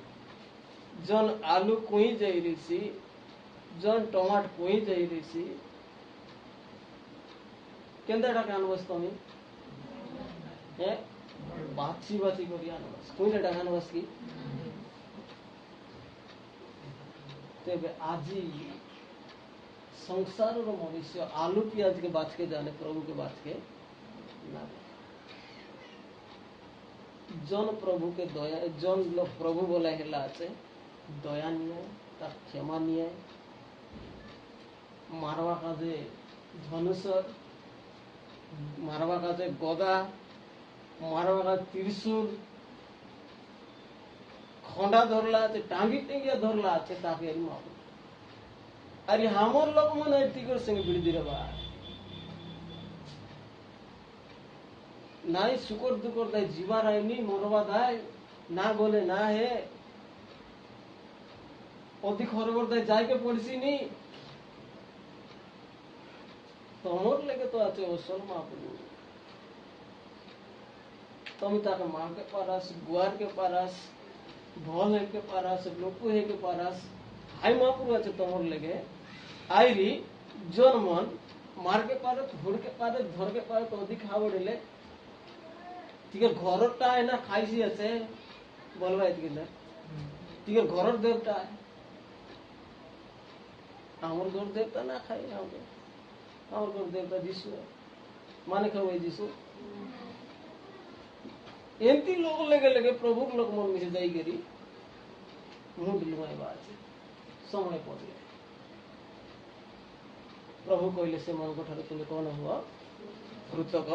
जन आलू कुई जाई रही, जन टमाटर कुई जाई रही, केंदा टाका आनबस तमी ए बाची बाची करी आनबस, कुई टाका आनबस की तेबे आजी संसार रो मनुष्य आलू पियाज के बात के जाने, प्रभु के बात के ना। जन प्रभु के दया, जन लोग प्रभु बोला हेला আছে দয়া নিয়ে, তার ক্ষমা নিয়ে, মারবা কাজে ধনুষর, মারবা কাজে গদা, মারবা কাজে ত্রিশূল, খন্ডা ধরলা আছে, টাঙ্গি টেঙ্গিয়া ধরলা আছে, তাকে এর মাপ। আর হামর লোক মনে এটিকর সঙ্গে বিড়ি রে নাই শুকর দুকর দেয়, জীবার আইনি মরবা দেয়, না বলে না হে অধিক হরবর দেয়, যাইকে পড়ছি নি তোমার লেগে তো আছে ওসল মাপু। তুমি তাকে মাকে পারাস, গুয়ার কে পারাস, ভল হেকে পারাস, লোকু হেকে পারাস, হাই মাপু আছে তোমার লেগে। আইরি জন মন মারকে পারে, হুড়কে পারে, ধরকে পারে, তো অধিক হাওড়িলে টিকের ঘরটা আয় না খাইছি আছে বলবা এদিকে না, টিকের ঘরের দেবতা আমার ঘর দেবতা না খাই, আমার ঘর দেবতা যিশু মানে খাওয়াই যিশু। এমতি লোক লেগে লেগে প্রভুর লোক মন মিশে যাই করি মুড লুমাইবা আছে সময় পড়লে প্রভু কইলে সে মন ঠারে তুমি কোন হুয়া কୃତକ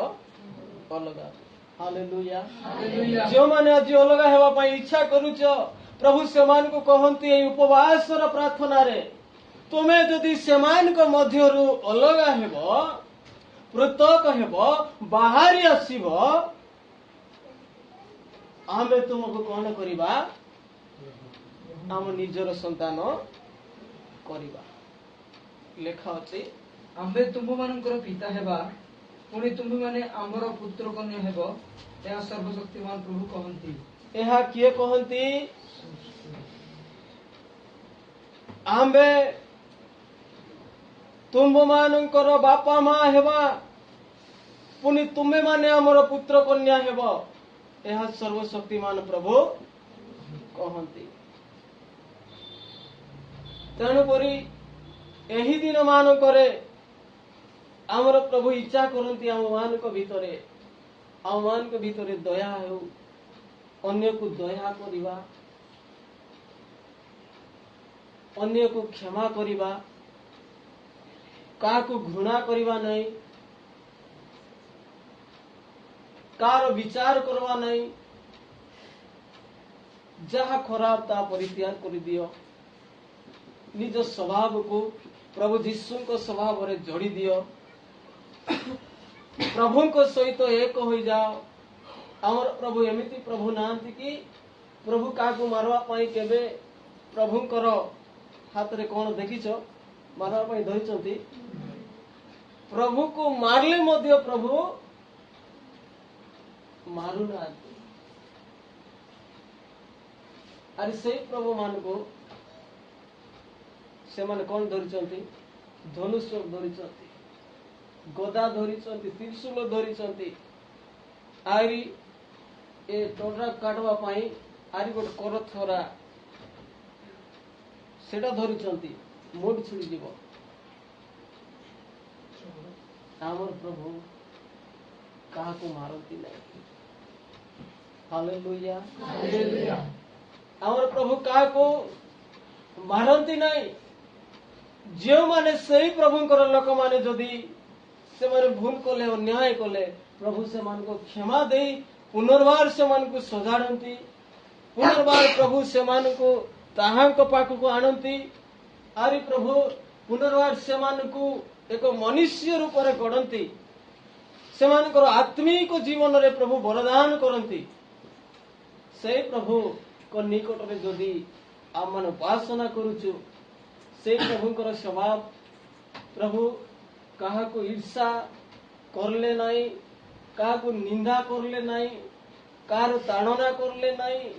ଅଲଗା। ହାଲେଲୁୟା। ଯେଉଁମାନେ ଆଜି ଅଲଗା ହେବା ପାଇଁ ଇଚ୍ଛା କରୁଛ, ପ୍ରଭୁ ସେମାନଙ୍କୁ କହନ୍ତି ଏଇ ଉପବାସର ପ୍ରାର୍ଥନାରେ, ତୁମେ ଯଦି ସେମାନଙ୍କ ମଧ୍ୟରୁ ଅଲଗା ହେବ, ପୃଥକ ହେବ, ବାହାରି ଆସିବ, ଆମେ ତୁମକୁ କଣ କରିବା? ଆମ ନିଜର ସନ୍ତାନ କରିବା। ଲେଖା ଅଛି, ଆମ୍ଭେ ତୁମ୍ଭମାନଙ୍କର ପିତା ହେବା, ପୁଣି ତୁମ୍ଭେମାନେ ଆମର ପୁତ୍ର କନ୍ୟା ହେବ, ଏହା ସର୍ବଶକ୍ତିମାନ ପ୍ରଭୁ କହନ୍ତି। ଏହା କିଏ କହନ୍ତି? ଆମ୍ଭେ ତୁମ୍ଭମାନଙ୍କର ବାପା ମା ହେବା, ପୁଣି ତୁମେମାନେ ଆମର ପୁତ୍ର କନ୍ୟା ହେବ, ଏହା ସର୍ବଶକ୍ତିମାନ ପ୍ରଭୁ କହନ୍ତି। ତେଣୁକରି ଏହି ଦିନ ମାନଙ୍କରେ ଆମର ପ୍ରଭୁ ଇଚ୍ଛା କରନ୍ତି ଆମମାନଙ୍କ ଭିତରେ ଦୟା ହେଉ, ଅନ୍ୟକୁ ଦୟା କରିବା, ଅନ୍ୟକୁ କ୍ଷମା କରିବା, କାହାକୁ ଘୃଣା କରିବା ନାହିଁ, କାହାର ବିଚାର କରିବା ନାହିଁ, ଯାହା ଖରାପ ତାହା ପରିତ୍ୟାଗ କରିଦିଅ, ନିଜ ସ୍ୱଭାବକୁ ପ୍ରଭୁ ଯୀଶୁଙ୍କ ସ୍ୱଭାବରେ ଯୋଡ଼ି ଦିଅ, ପ୍ରଭୁଙ୍କ ସହିତ ଏକ ହୋଇଯାଅ। ଆମର ପ୍ରଭୁ ଏମିତି ପ୍ରଭୁ ନାହାନ୍ତି କି ପ୍ରଭୁ କାହାକୁ ମାରିବା ପାଇଁ କେବେ ପ୍ରଭୁଙ୍କର ହାତରେ କଣ ଦେଖିଛ ମାରିବା ପାଇଁ ଧରିଛନ୍ତି? ପ୍ରଭୁକୁ ମାରିଲେ ମଧ୍ୟ ପ୍ରଭୁ ମାରୁନାହାନ୍ତି। ଆରେ ସେଇ ପ୍ରଭୁ ମାନଙ୍କୁ ସେମାନେ କଣ ଧରିଛନ୍ତି? ଧନୁଷ ଧରିଛନ୍ତି, ଗଦା ଧରିଛନ୍ତି, ତ୍ରିଶୂଳ ଧରିଛନ୍ତି, ଆରି ଏ ଟୋଟା କାଟବା ପାଇଁ ଆରି ଗୋଟେ କରଥରା ସେଟା ଧରିଛନ୍ତି, ମୁଣ୍ଡ ଛିଡ଼ିଯିବ। ଆମର ପ୍ରଭୁ କାହାକୁ ମାରନ୍ତି ନାହିଁ। ହାଲେଲୁୟା। ଆମର ପ୍ରଭୁ କାହାକୁ ମାରନ୍ତି ନାହିଁ। ଯେଉଁମାନେ ସେଇ ପ୍ରଭୁଙ୍କର ଲୋକମାନେ ଯଦି ସେମାନେ ଭୁଲ କଲେ, ଅନ୍ୟାୟ କଲେ, ପ୍ରଭୁ ସେମାନଙ୍କୁ କ୍ଷମା ଦେଇ ପୁନର୍ବାର ସେମାନଙ୍କୁ ସଜାଡ଼ନ୍ତି, ପୁନର୍ବାର ପ୍ରଭୁ ସେମାନଙ୍କୁ ତାହାଙ୍କ ପାଖକୁ ଆଣନ୍ତି। ଆରି ପ୍ରଭୁ ପୁନର୍ବାର ସେମାନଙ୍କୁ ଏକ ମନୁଷ୍ୟ ରୂପରେ ଗଢ଼ନ୍ତି, ସେମାନଙ୍କର ଆତ୍ମିକ ଜୀବନରେ ପ୍ରଭୁ ବରଦାନ କରନ୍ତି। ସେଇ ପ୍ରଭୁଙ୍କ ନିକଟରେ ଯଦି ଆମମାନେ ଉପାସନା କରୁଛୁ, ସେଇ ପ୍ରଭୁଙ୍କର ସ୍ୱଭାବ, ପ୍ରଭୁ କାହାକୁ ଈର୍ଷା କରିଲେ ନାହିଁ, କାହାକୁ ନିନ୍ଦା କରିଲେ ନାହିଁ, कार ताड़ना करले नहीं,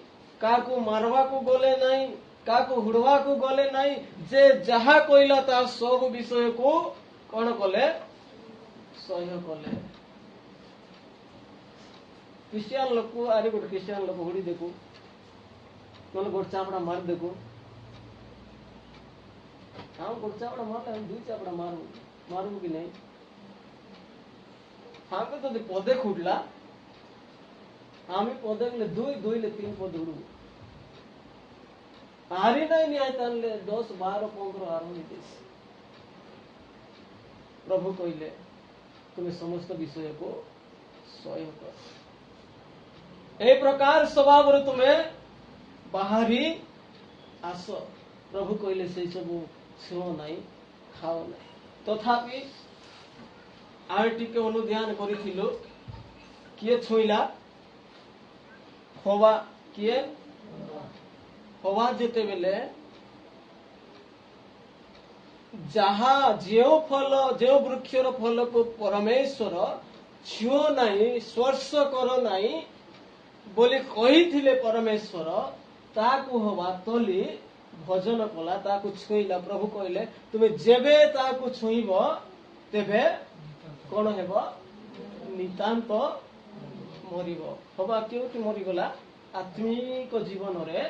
काकू मारवा को गले नहीं, काकू हुड़वा को गले नहीं, जे जहा कहला ता सब विषय को कौन कले सह्य कले। क्रिश्चियन लोक को अरे गोटे क्रिश्चियन लोक हुड़ी देखू नहले गोटे चापड़ा मार देखू, हाँ गोटे चापड़ा मारले दुई चापड़ा मारू कि नहीं, हाँ तो पदे खुटला आम पदे गले दुई ले 3 पद उड़ू हारी नहीं न्याय तानले 10 12 15 आरंभ देश। प्रभु कहले तुम्हें समस्त विषय को सह्य कर। ए प्रकार स्वभाव तुम्हें बाहरी आस। प्रभु कहले से सब छुओ नहीं खाओ नहीं। तथापि आर टिके अनुध्यान करिथिलु किए छुईला हवा किए हवा जेते बेले जहा जो फल जो वृक्षर फल को परमेश्वर छुओ नहीं स्पर्श कर नहीं बोली कही थिले परमेश्वर ताकू हवा तली भजन कला ताकू छुईला। प्रभु कहले तुम्हें जेबे ताकू छुईब तेबे कौन हेब नितांत मरिब। हवा क्योंकि मरीगला आत्मिक जीवन रे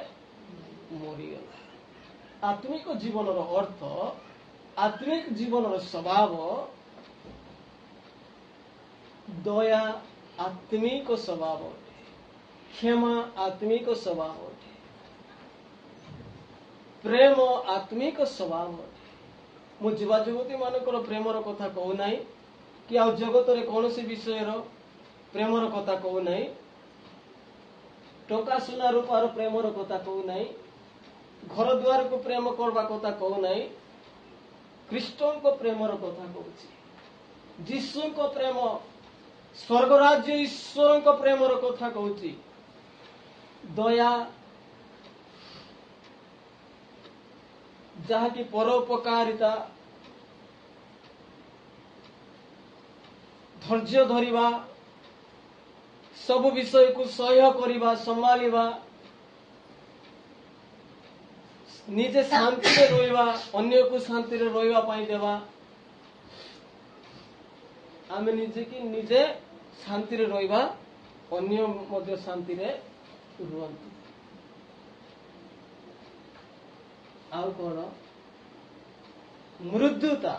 मरीगला। आत्मिक जीवन अर्थ आत्मिक जीवन स्वभाव दया आत्मिक स्वभाव, क्षमा आत्मिक स्वभाव, प्रेम आत्मिक स्वभाव। मु युवा युवती मानकर प्रेमर कथा कहू नहीं कि आ जगत रे कौन सी विषय प्रेमर कथा कहू नहीं, टंका सुना रूपार प्रेमर कथा कहू नहीं, घर द्वार को प्रेम करवा कथा कहू नहीं, कृष्ण को प्रेमर कथा कहूँ, जीशु को प्रेम स्वर्ग राज्य ईश्वर को प्रेमर कथा कहूँ, दया जहा की परोपकारिता, धैर्य धरिबा, सब विषय को सह्य करिबा संभालिबा, निजे शांति रे रोइबा अन्य को शांति रे रोइबा पाई देबा। आमे निजे की निजे शांति रे रोइबा अन्य मध्य शांति रे रुहंतु। आउ कौन मृदुता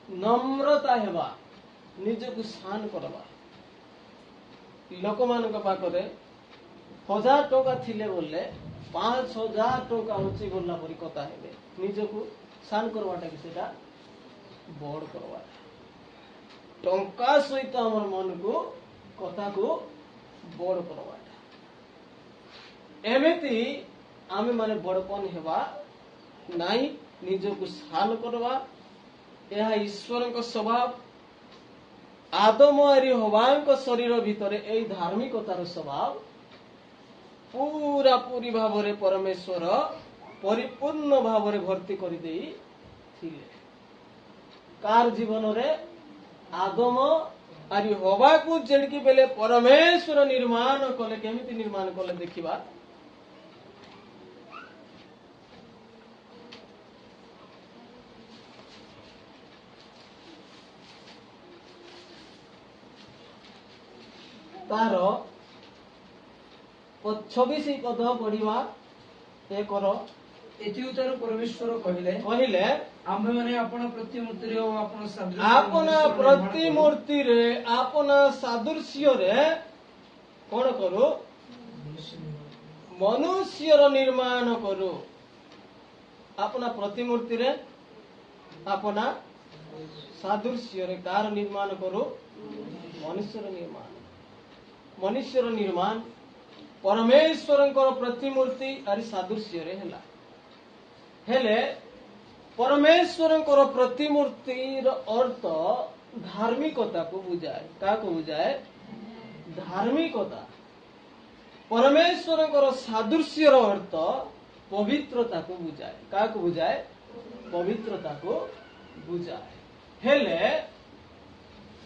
नम्रता हेबा निज को शान करबा। लोक मान पाखरे 1000 टका थिले बोले 5000 टका उची बोलला परी कथा हेबे। निज को शान करवाटा कि सेटा बड़ करवाटा टंका सहित हमर मन को कथा को बड़ करवाटा। एमिति आमे माने बड़पन हेबा नहीं, निज को शान करवा। यह ईश्वर को स्वभाव आदम और हवा शरीर भितर यही धार्मिकतार स्वभाव पूरा पूरी भाव रे परमेश्वर परिपूर्ण भाव रे भर्ती कर देई थिले। कार जीवन रे आदम और हवा को जेडकी बेले परमेश्वर निर्माण कले केमिति निर्माण कले देखिबा। तार 26 पद पढ़िवा ए करो। एति उत्तर परमेश्वर कहिले आम्भे माने आपण प्रतिमूर्ति रे और आपण सादृश्य आपना प्रतिमूर्ति रे आपना सादृश्य रे कोन करो मनुष्यर निर्माण करो। अपना प्रतिमूर्ति रे अपना सादृश्य रे कार निर्माण करो मनुष्यर निर्माण। मनुष्यर निर्माण परमेश्वर प्रतिमूर्ति और सादृश्य रे हेला हेले परमेश्वर प्रतिमूर्ति अर्थ धार्मिकता को बुझाए। क्या को बुझाए? धार्मिकता। परमेश्वर सादृश्य अर्थ पवित्रता को बुझाए। क्या को बुझाए? पवित्रता को बुझाए। हेले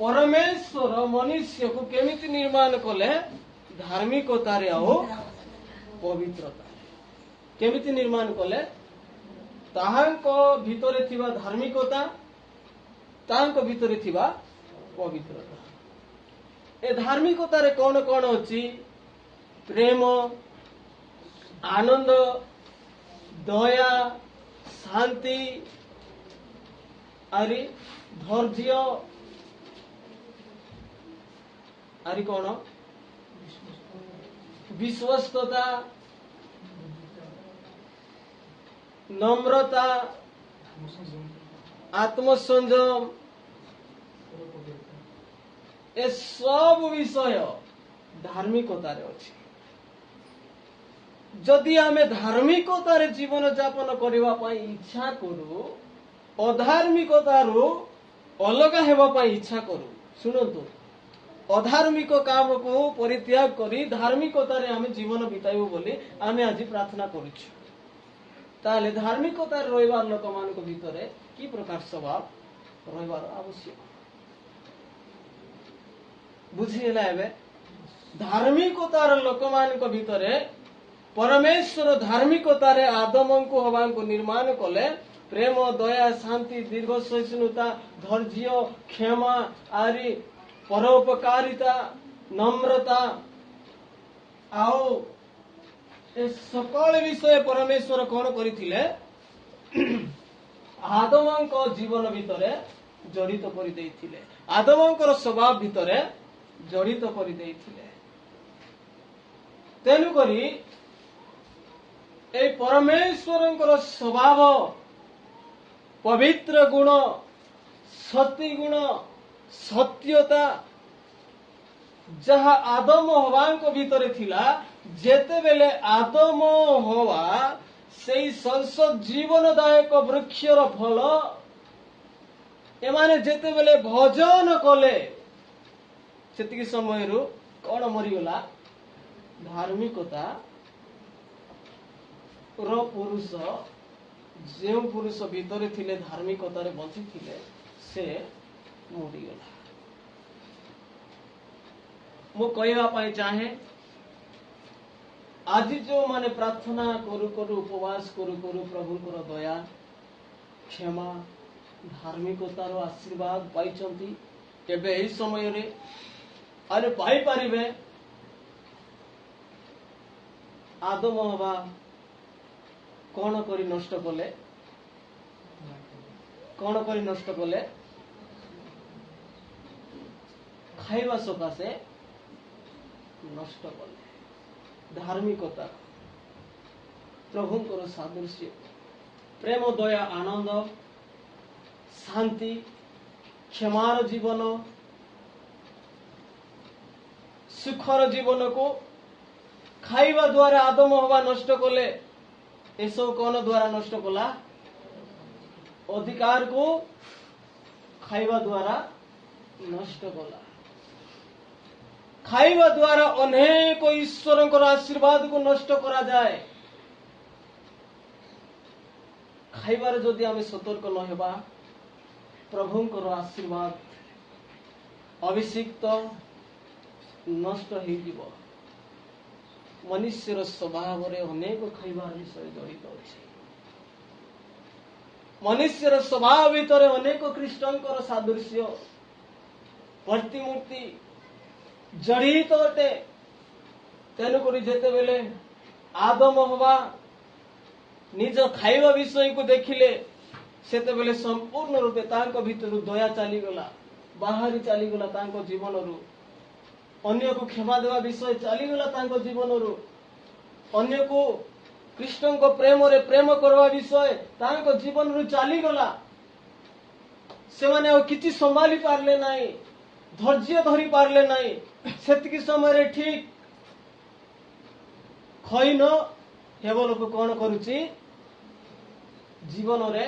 परमेश्वर मनुष्य को केमिति निर्माण कले धार्मिकतारे आउ पवित्रता केमिति निर्माण कले ताहांको भितरे थिबा धार्मिकता ताहांको भितरे थिबा पवित्रता ए धार्मिकतारे कौन कौन अछि प्रेम आनंद दया शांति आरी धैर्य आरी कौन विश्वस्तता नम्रता आत्मसंयम ए सब विषय धार्मिकतारे अछि जदि आमे धार्मिकतारे जीवन यापन करबा पई इच्छा करू अधार्मिकतारू अलग हेबा पई इच्छा करू सुनंतु अधार्मिक काम को परित्याग करी धार्मिकतारे आमे जीवन बिताइबो बोली आमे आज प्रार्थना करूछु ताले धार्मिकतार रहिबार लोक मानक भितरे की प्रकार स्वभाव रहिबार आवश्यक बुझिएला एबे धार्मिकतार लोक मानक भितरे परमेश्वर धार्मिकतारे आदम को हवान को निर्माण कले प्रेम दया शांति दीर्घ सहिष्णुता धैर्य क्षमा आरी परोपकारिता नम्रता आओ ए सकल विषय परमेश्वर कौन करिथिले आदमଙ୍କ जीवन भितरे जड़ित करि देइथिले आदमଙ୍କର स्वभाव भितरे जड़ित करि देइथिले तेनु करी ए परमेश्वरଙ୍କର स्वभाव पवित्र गुण सत्य गुण सत्यता जहा आदम हवांको भितरे थिला जेते बेले आदम हवा सेई संसद जीवनदायक वृक्षर फल एमाने जेते बेले भोजन कले सेतिकी समय रु कौन मरीगला धार्मिकता रो पुरुष जो पुरुष भितरे थिले धार्मिकतारे बंची थिले से मरीगला मु कहवा पाई चाहे आज जो माने प्रार्थना करू करू उपवास करू करू प्रभु को दया क्षमा धार्मिकतार आशीर्वाद पाइचंती एबे एही समय रे अरे पाई पारिबे आदम हवा कौन करी नष्ट कले कौन करी नष्ट कले खाइबा सकाशे नष्ट कले धार्मिकता प्रभुंकर सादृश्य प्रेम दया आनंद शांति क्षमार जीवन सुखर जीवन को खाइबा द्वारा आदम हवा नष्ट कले एसो कौन द्वारा नष्ट कला अधिकार को खाइबा द्वारा नष्ट कला खाइबा द्वारा अनेक ईश्वर आशीर्वाद को नष्ट करा जाए खाइबार जदि आमे सतर्क न हेबा प्रभुंकर आशीर्वाद अभिषिक्त नष्ट हो जीव मनुष्यर स्वभाव रे अनेक खाइबार विषय जड़ित अछि मनुष्यर स्वभाव भीतर अनेक कृष्णंकर सादृश्य प्रतिमूर्ति जड़ित अटे तेणुक जेते बेले आदम हवा निज खाइबा विषय को देखिले सेते बेले संपूर्ण रूपे तांको भितर दया चली गला बाहरी चली गला तांको जीवन रु अन्य को क्षमा देवा विषय चली गला तांको जीवन रु अन्य को कृष्ण को प्रेम रे प्रेम करवा विषय तांको जीवन रु चली गला से माने और किछि संभाली पारले नाही धैर्य धरी पारले नाही सेतिकी समय रे ठीक खैन हेबो लोक कोन करूची जीवन रे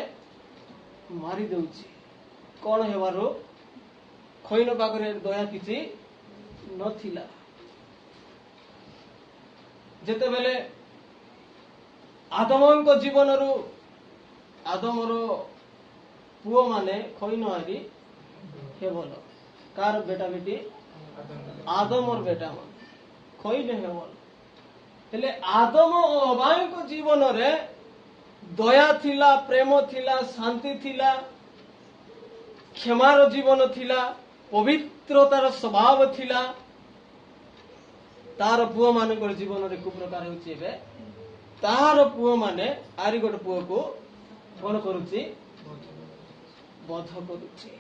मारी देउची कोन हेबारो खैन पाखरे दया किछि नथिला जेते बेले आदमଙ୍କ जीवन रु आदमरो पुओ माने खैन आरी हेबल कार बेटा बेटी आदम और बेटा मन खोई नहीं बोल हेले आदम और हवाई जीवन रे दया थिला प्रेम थिला शांति थिला क्षमार जीवन थिला पवित्रतार स्वभाव थिला तार पुओ मान जीवन रे कुप्रकार होची एबे तार पुओ माने आरी गोटे पुओ को कौन करुची बध करुची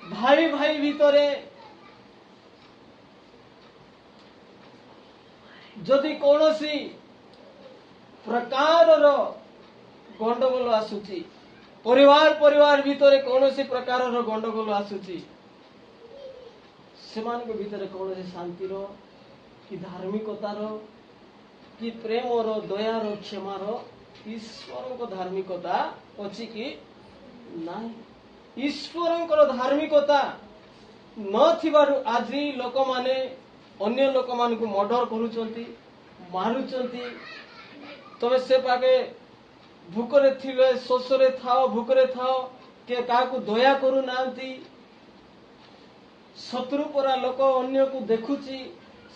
भाई भाई भितरे जदि कौनसी प्रकार गंडगोल आसुची परिवार परिवार भितरे कौनसी प्रकार गंडगोल आसुची सेमान के भितरे कौनसी शांति कि धार्मिकतार कि प्रेम दयार क्षमार ईश्वर को धार्मिकता अच्छी कि नहीं ईश्वर धार्मिकता नथिबारु आज लोक माने अन्य लोक मान को मर्डर करुचंती मारुचंती तमे से पाके भूकरे थिले शोषरे थाओ भूकरे थाओ के काकू दया करू नांती शत्रु परा लोक अन्य को देखुची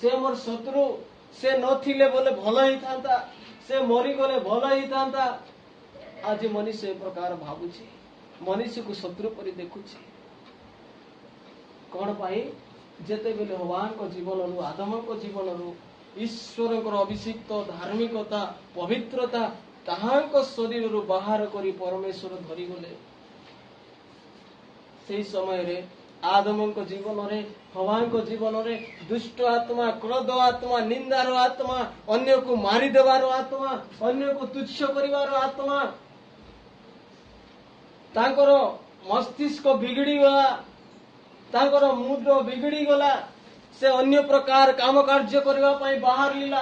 से मोर शत्रु से नथिले बोले भल ही थांता से मरी गले भल ही थांता आज मनुष्य प्रकार भाबुची मनुष्य को शत्रु परी देखुची कौन पाई जेते बेले भगवान को जीवन रु आदम को जीवन रु ईश्वर को अभिषिक्त धार्मिकता पवित्रता ताहांको शरीर रु बाहर करी परमेश्वर धरी गले सेही समय रे आदम को जीवन रे भगवान को जीवन रे दुष्ट आत्मा क्रोध आत्मा निंदार आत्मा अन्य को मारी देवार आत्मा अन्य को तुच्छ करिवार आत्मा तांकर मस्तिष्क बिगड़ी गला तांकर मुंड बिगड़ी गला से अन्य प्रकार काम कार्य करबा पई बाहर लीला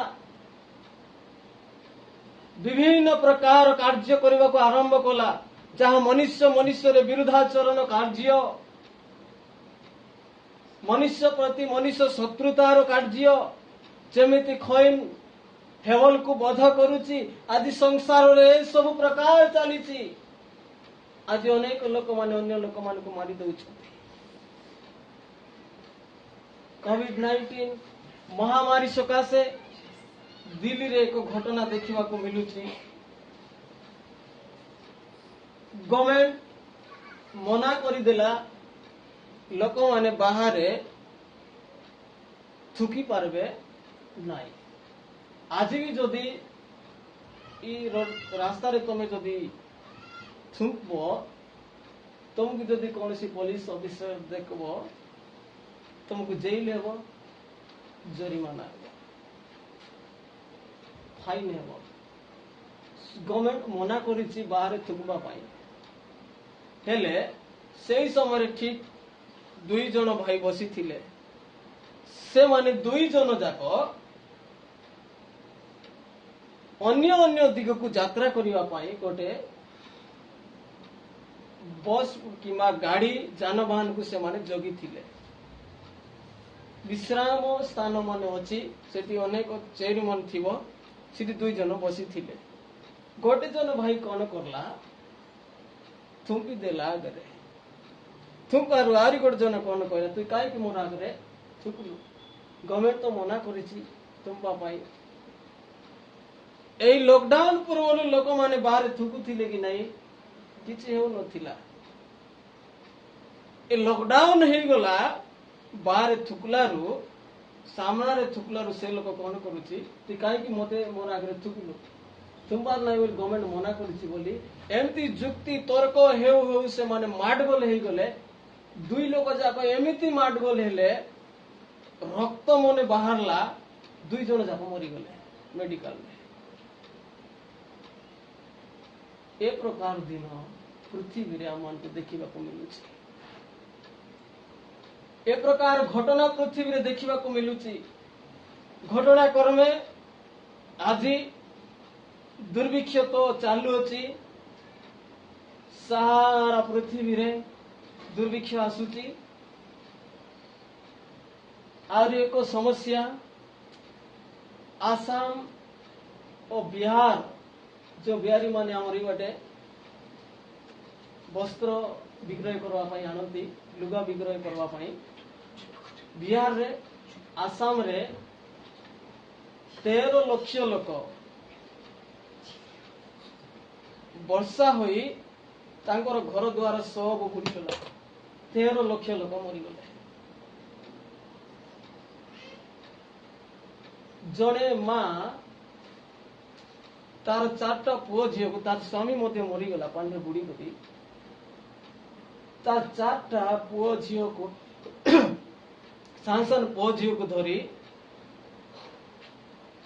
विभिन्न प्रकार कार्य करबा को आरंभ कला जहाँ मनुष्य मनुष्य रे विरुद्धाचरण कार्य मनुष्य प्रति मनुष्य शत्रुतार कार्य जेमिति खैन हेवल को बध करुची आदि संसार रे सब प्रकार चलीची आज अनेक लोक माने अन्य लोक मान को मारी दउछथि कोविड-19 महामारी सकाशे दिल्ली रे एक घटना देखिबा को मिलुची गवर्नमेंट मना करी देला लोक माने बाहर थुकी पारबे नाही आज भी जदि ई रास्ता रे तमे जदि थुकबो तुमको जदि कौन सी पुलिस ऑफिसर देखबो तुमको जेल हेबो जरिमाना हेबो फाइन हेबो गवर्नमेंट मना करिछि बाहर थुकबा पाई हेले सेही समय ठीक दुई जन भाई बसी थिले से माने दुई जन जाको अन्य अन्य दिग को यात्रा करिवा पाई गोटे बस किमा गाड़ी जानवाहन को से माने जगी थिले विश्राम स्थान माने अछि सेठी अनेक चेरी मन थिबो सेठी दुई जन बसी थिले गोटे जन भाई कोन करला थुंकी देला आगरे थुंकारू आरी गोटे जन कोन कहला तू काई कि मोर आगरे थुकलु गवर्नमेंट तो मना करिछि तुमपा पाई एई लॉकडाउन पूर्व लोक माने बाहर थुकुथिले कि नहीं किछि हेउ नथिला ए लॉकडाउन हे गला बाहर थुकलारू सामना रे थुकलारू से लोक कोन करूछि ती काई कि मते मोर आगरे थुकलु तुमबार नाही बोल गवर्नमेंट मना करिछि बोली एमती जुक्ति तर्क हेउ हेउ से माने माडगोल हे गले दुई लोक जाको एमिति माडगोल हेले रक्त मने बाहरला दुई जन जाको मरी गले मेडिकल में ए प्रकार दिन पृथ्वी रे आमन को देखिबा को मिलुछि ए प्रकार घटना पृथ्वी रे देखिबा को मिलुछि घटना क्रमे आज दुर्भिक्ष तो चालू अछि सारा पृथ्वी रे दुर्भिक्ष आसुछि और एक समस्या आसाम और बिहार जो बिहारी माने हमारी बटे वस्त्र विक्रय करने आनती लुगा विक्रय करने बिहार रे आसाम रे 13 लाख लोक वर्षा होई तांकर घर द्वार सब बुड़ीगला 13 लाख लोक मरीगले जड़े माँ तार 4टा पुओ झील को तार स्वामी मध्य मरीगला पानी बुड़ी गई तार 4टा पुओ झील को सांसन पुओ झील को धरी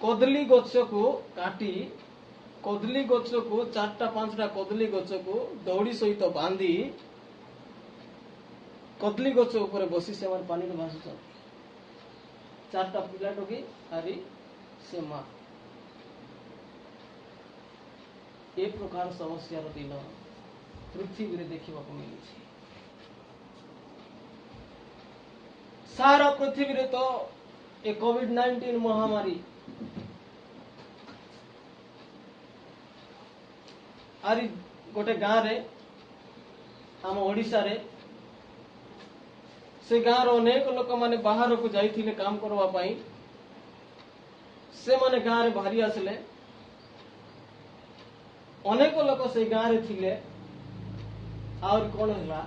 कदली गछ को काटी कदली गछ को 4टा 5टा कदली गछ को दौड़ी सहित बांधी कदली गछ ऊपर बसी से पानी में भासुच 4टा पिला टोकी आरी से माँ ए प्रकार समस्या दिन पृथ्वी रे देखा मिली सारा पृथ्वी रे तो ए कोविड-19 महामारी आरी गोटे गाँव रे आम ओडिशा रे से गाँव रो अनेक लोक माने बाहर को जाइथिले काम करवा पाई से माने गाँव रे बाहरी आसले अनेक लोक से गाँव रे थिले और कौन है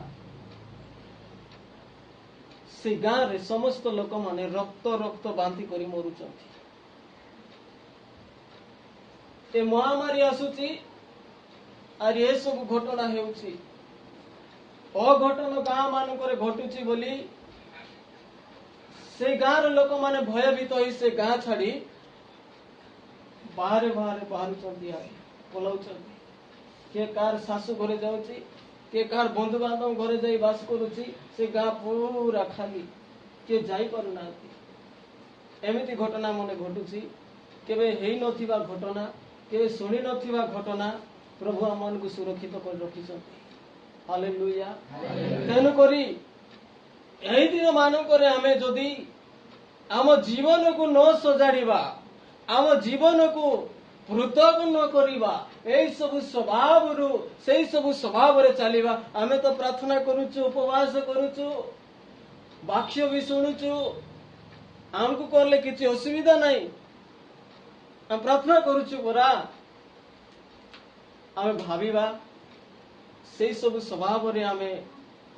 से गाँव रे समस्त लोक माने रक्त रक्त बांति करी मरुचंती ए महामारी आसुची और ये सब घटना हेउची अघटन गाँ मानक घटुची बोली से गाँव लोक माने भयभीत होई से गाँ छाड़ी बाहर बाहर पलाउचंती के कार सासू घरे जाउची के कार बंधु बांधव घरे जाई बास करूची से गाँ पूरा खाली के जाई पारु नांती एमिति घटना मने घटुची केबे हेई नथिबा घटना केबे सुनी नथिबा घटना प्रभु आमन को सुरक्षित कर रखिछंती हालेलुया तेनु करी एही दिन मानकरे आमे जदी आम जीवन को न सजाड़िबा आम जीवन को पृथक न करिबा एई सब स्वभाव रु सेई सब स्वभाव रे चलिबा आमे तो प्रार्थना करूछु उपवास करूछु वाक्य भी सुनुछु आमको करले किछि असुविधा नहीं हम प्रार्थना करूछु बरा आमे भाविबा से सब स्वभाव रे आमे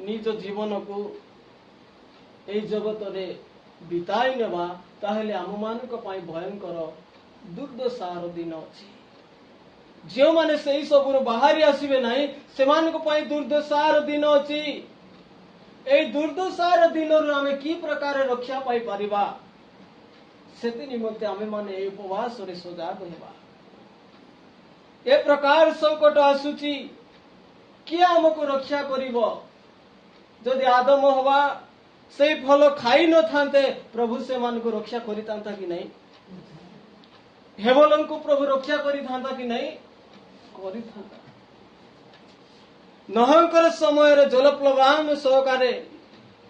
निज जीवन को ए जगत रे बिताई नेबा ताहेले आम मानक पाई भयंकर दुर्दशार दिन अछि जो माने सेई सब बाहरी आसीबे नाही से मानक पाई दुर्दशार दिन अछि ए दुर्दशार दिन रे आमे की प्रकार रक्षा पाई परिबा सेति निमंते आमे माने ए उपवास रे सजाग हेबा ए प्रकार संकट आसुची किए हमको रक्षा करिब जदि आदम हवा से फल खाई न थांते प्रभु से मान को रक्षा करि तांता कि नहीं हेवलन को प्रभु रक्षा करि थांता कि नहीं करि थांता नहंकर समय रे जलप्लवान सहकारे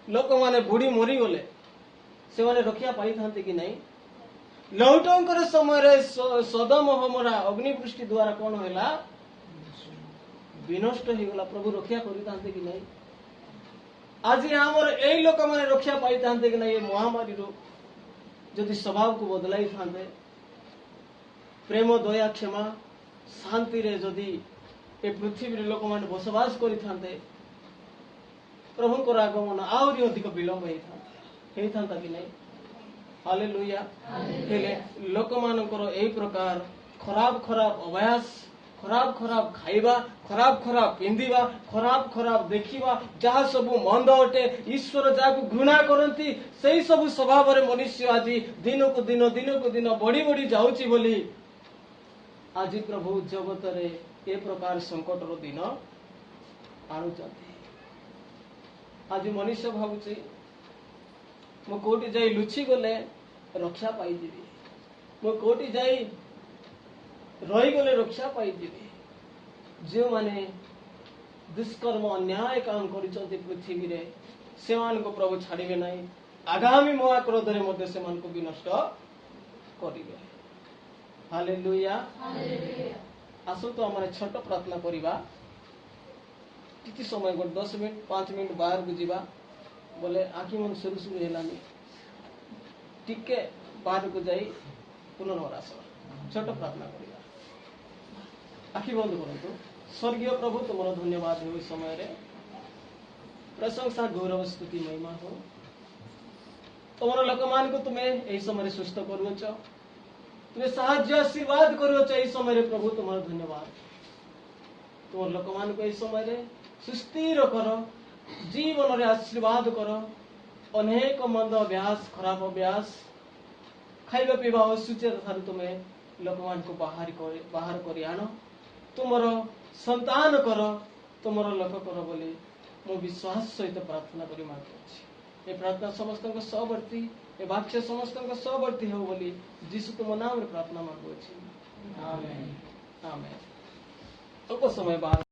लोक माने बुड़ी मरी गले से माने रक्षा पाई थांते कि नहीं लौटंकर समय रे सदम हमरा अग्निवृष्टि द्वारा कौन होला विनष्ट हो गला प्रभु रक्षा करितांते कि नहीं आज हमर एई लोक माने रक्षा पाई थांते कि नहीं ये महामारी रो जदि स्वभाव को बदलाई थांते प्रेम दया क्षमा शांति रे जदि ए पृथ्वी रे लोक माने बसवास करि थांते प्रभु को आगमन आउरी अधिक विलंब हेई थांता कि नहीं हालेलुया हेले लोक मानकर एई प्रकार खराब खराब अभ्यास खराब खराब खाइबा खराब खराब पिंधिबा खराब खराब देखिबा जहाँ सब मंद अटे ईश्वर जाको घृणा करती सेई सब स्वभाव रे मनुष्य आज दिन को दिन बढ़ी बढ़ी जाउची बोली आज प्रभु जगत रे ए प्रकार संकट रो दिन आनुचंती आज मनुष्य भाबुची मो कोटी जाई लुची गले रक्षा पाई जीवी मो कोटी जाई रही गले रक्षा पाई जीवी जो माने दुष्कर्म अन्याय काम करिसंती पृथ्वी रे सेमान को प्रभु छाड़िबे नहीं आगामी महाक्रोध रे मध्ये सेमान को विनष्ट करिबे हालेलुया आसो तो हमारे छोट प्रार्थना करिबा टिकी समय गोटे 10 मिनिट 5 मिनिट बाहर को जीवा बोले आखि मन शुरू शुरू हेलानी टिके बाहर को जाई पुनर्वार आस छोट प्रार्थना करिया आखि बंद करंतु। स्वर्गीय प्रभु तुमर धन्यवाद हो समय रे प्रशंसा गौरव स्तुति महिमा हो तुमर लोक मान को तुम्हें यही समय सुस्थ करुच तुम्हें साहाय्य आशीर्वाद करुच यही समय प्रभु तुमर धन्यवाद तुम लोक मान को यही समय सुस्थिर कर जीवन रे आशीर्वाद कर अनेक मंद अभ्यास खराब अभ्यास खाଇବା ପିଇବା ଅସୁଚିତା ଠାରୁ ତୁମେ ଲୋକମାନଙ୍କୁ ବାହାର କରି ଆଣ ତୁମର ସନ୍ତାନ କର ତୁମର ଲୋକ କର ବୋଲି ମୁଁ ବିଶ୍ୱାସ ସହିତ ପ୍ରାର୍ଥନା କରି ମାଗୁଛି। ଏ ପ୍ରାର୍ଥନା ସମସ୍ତଙ୍କ ସହବର୍ତ୍ତୀ ଏ ବାକ୍ୟ ସମସ୍ତଙ୍କ ସହବର୍ତ୍ତୀ ହେଉ ବୋଲି ଯୀଶୁ ତୁମ ନାମରେ ପ୍ରାର୍ଥନା ମାଗୁଅଛି। ଆମେନ୍ ଆମେନ୍। ଅଳ୍ପ ସମୟ ବାହାର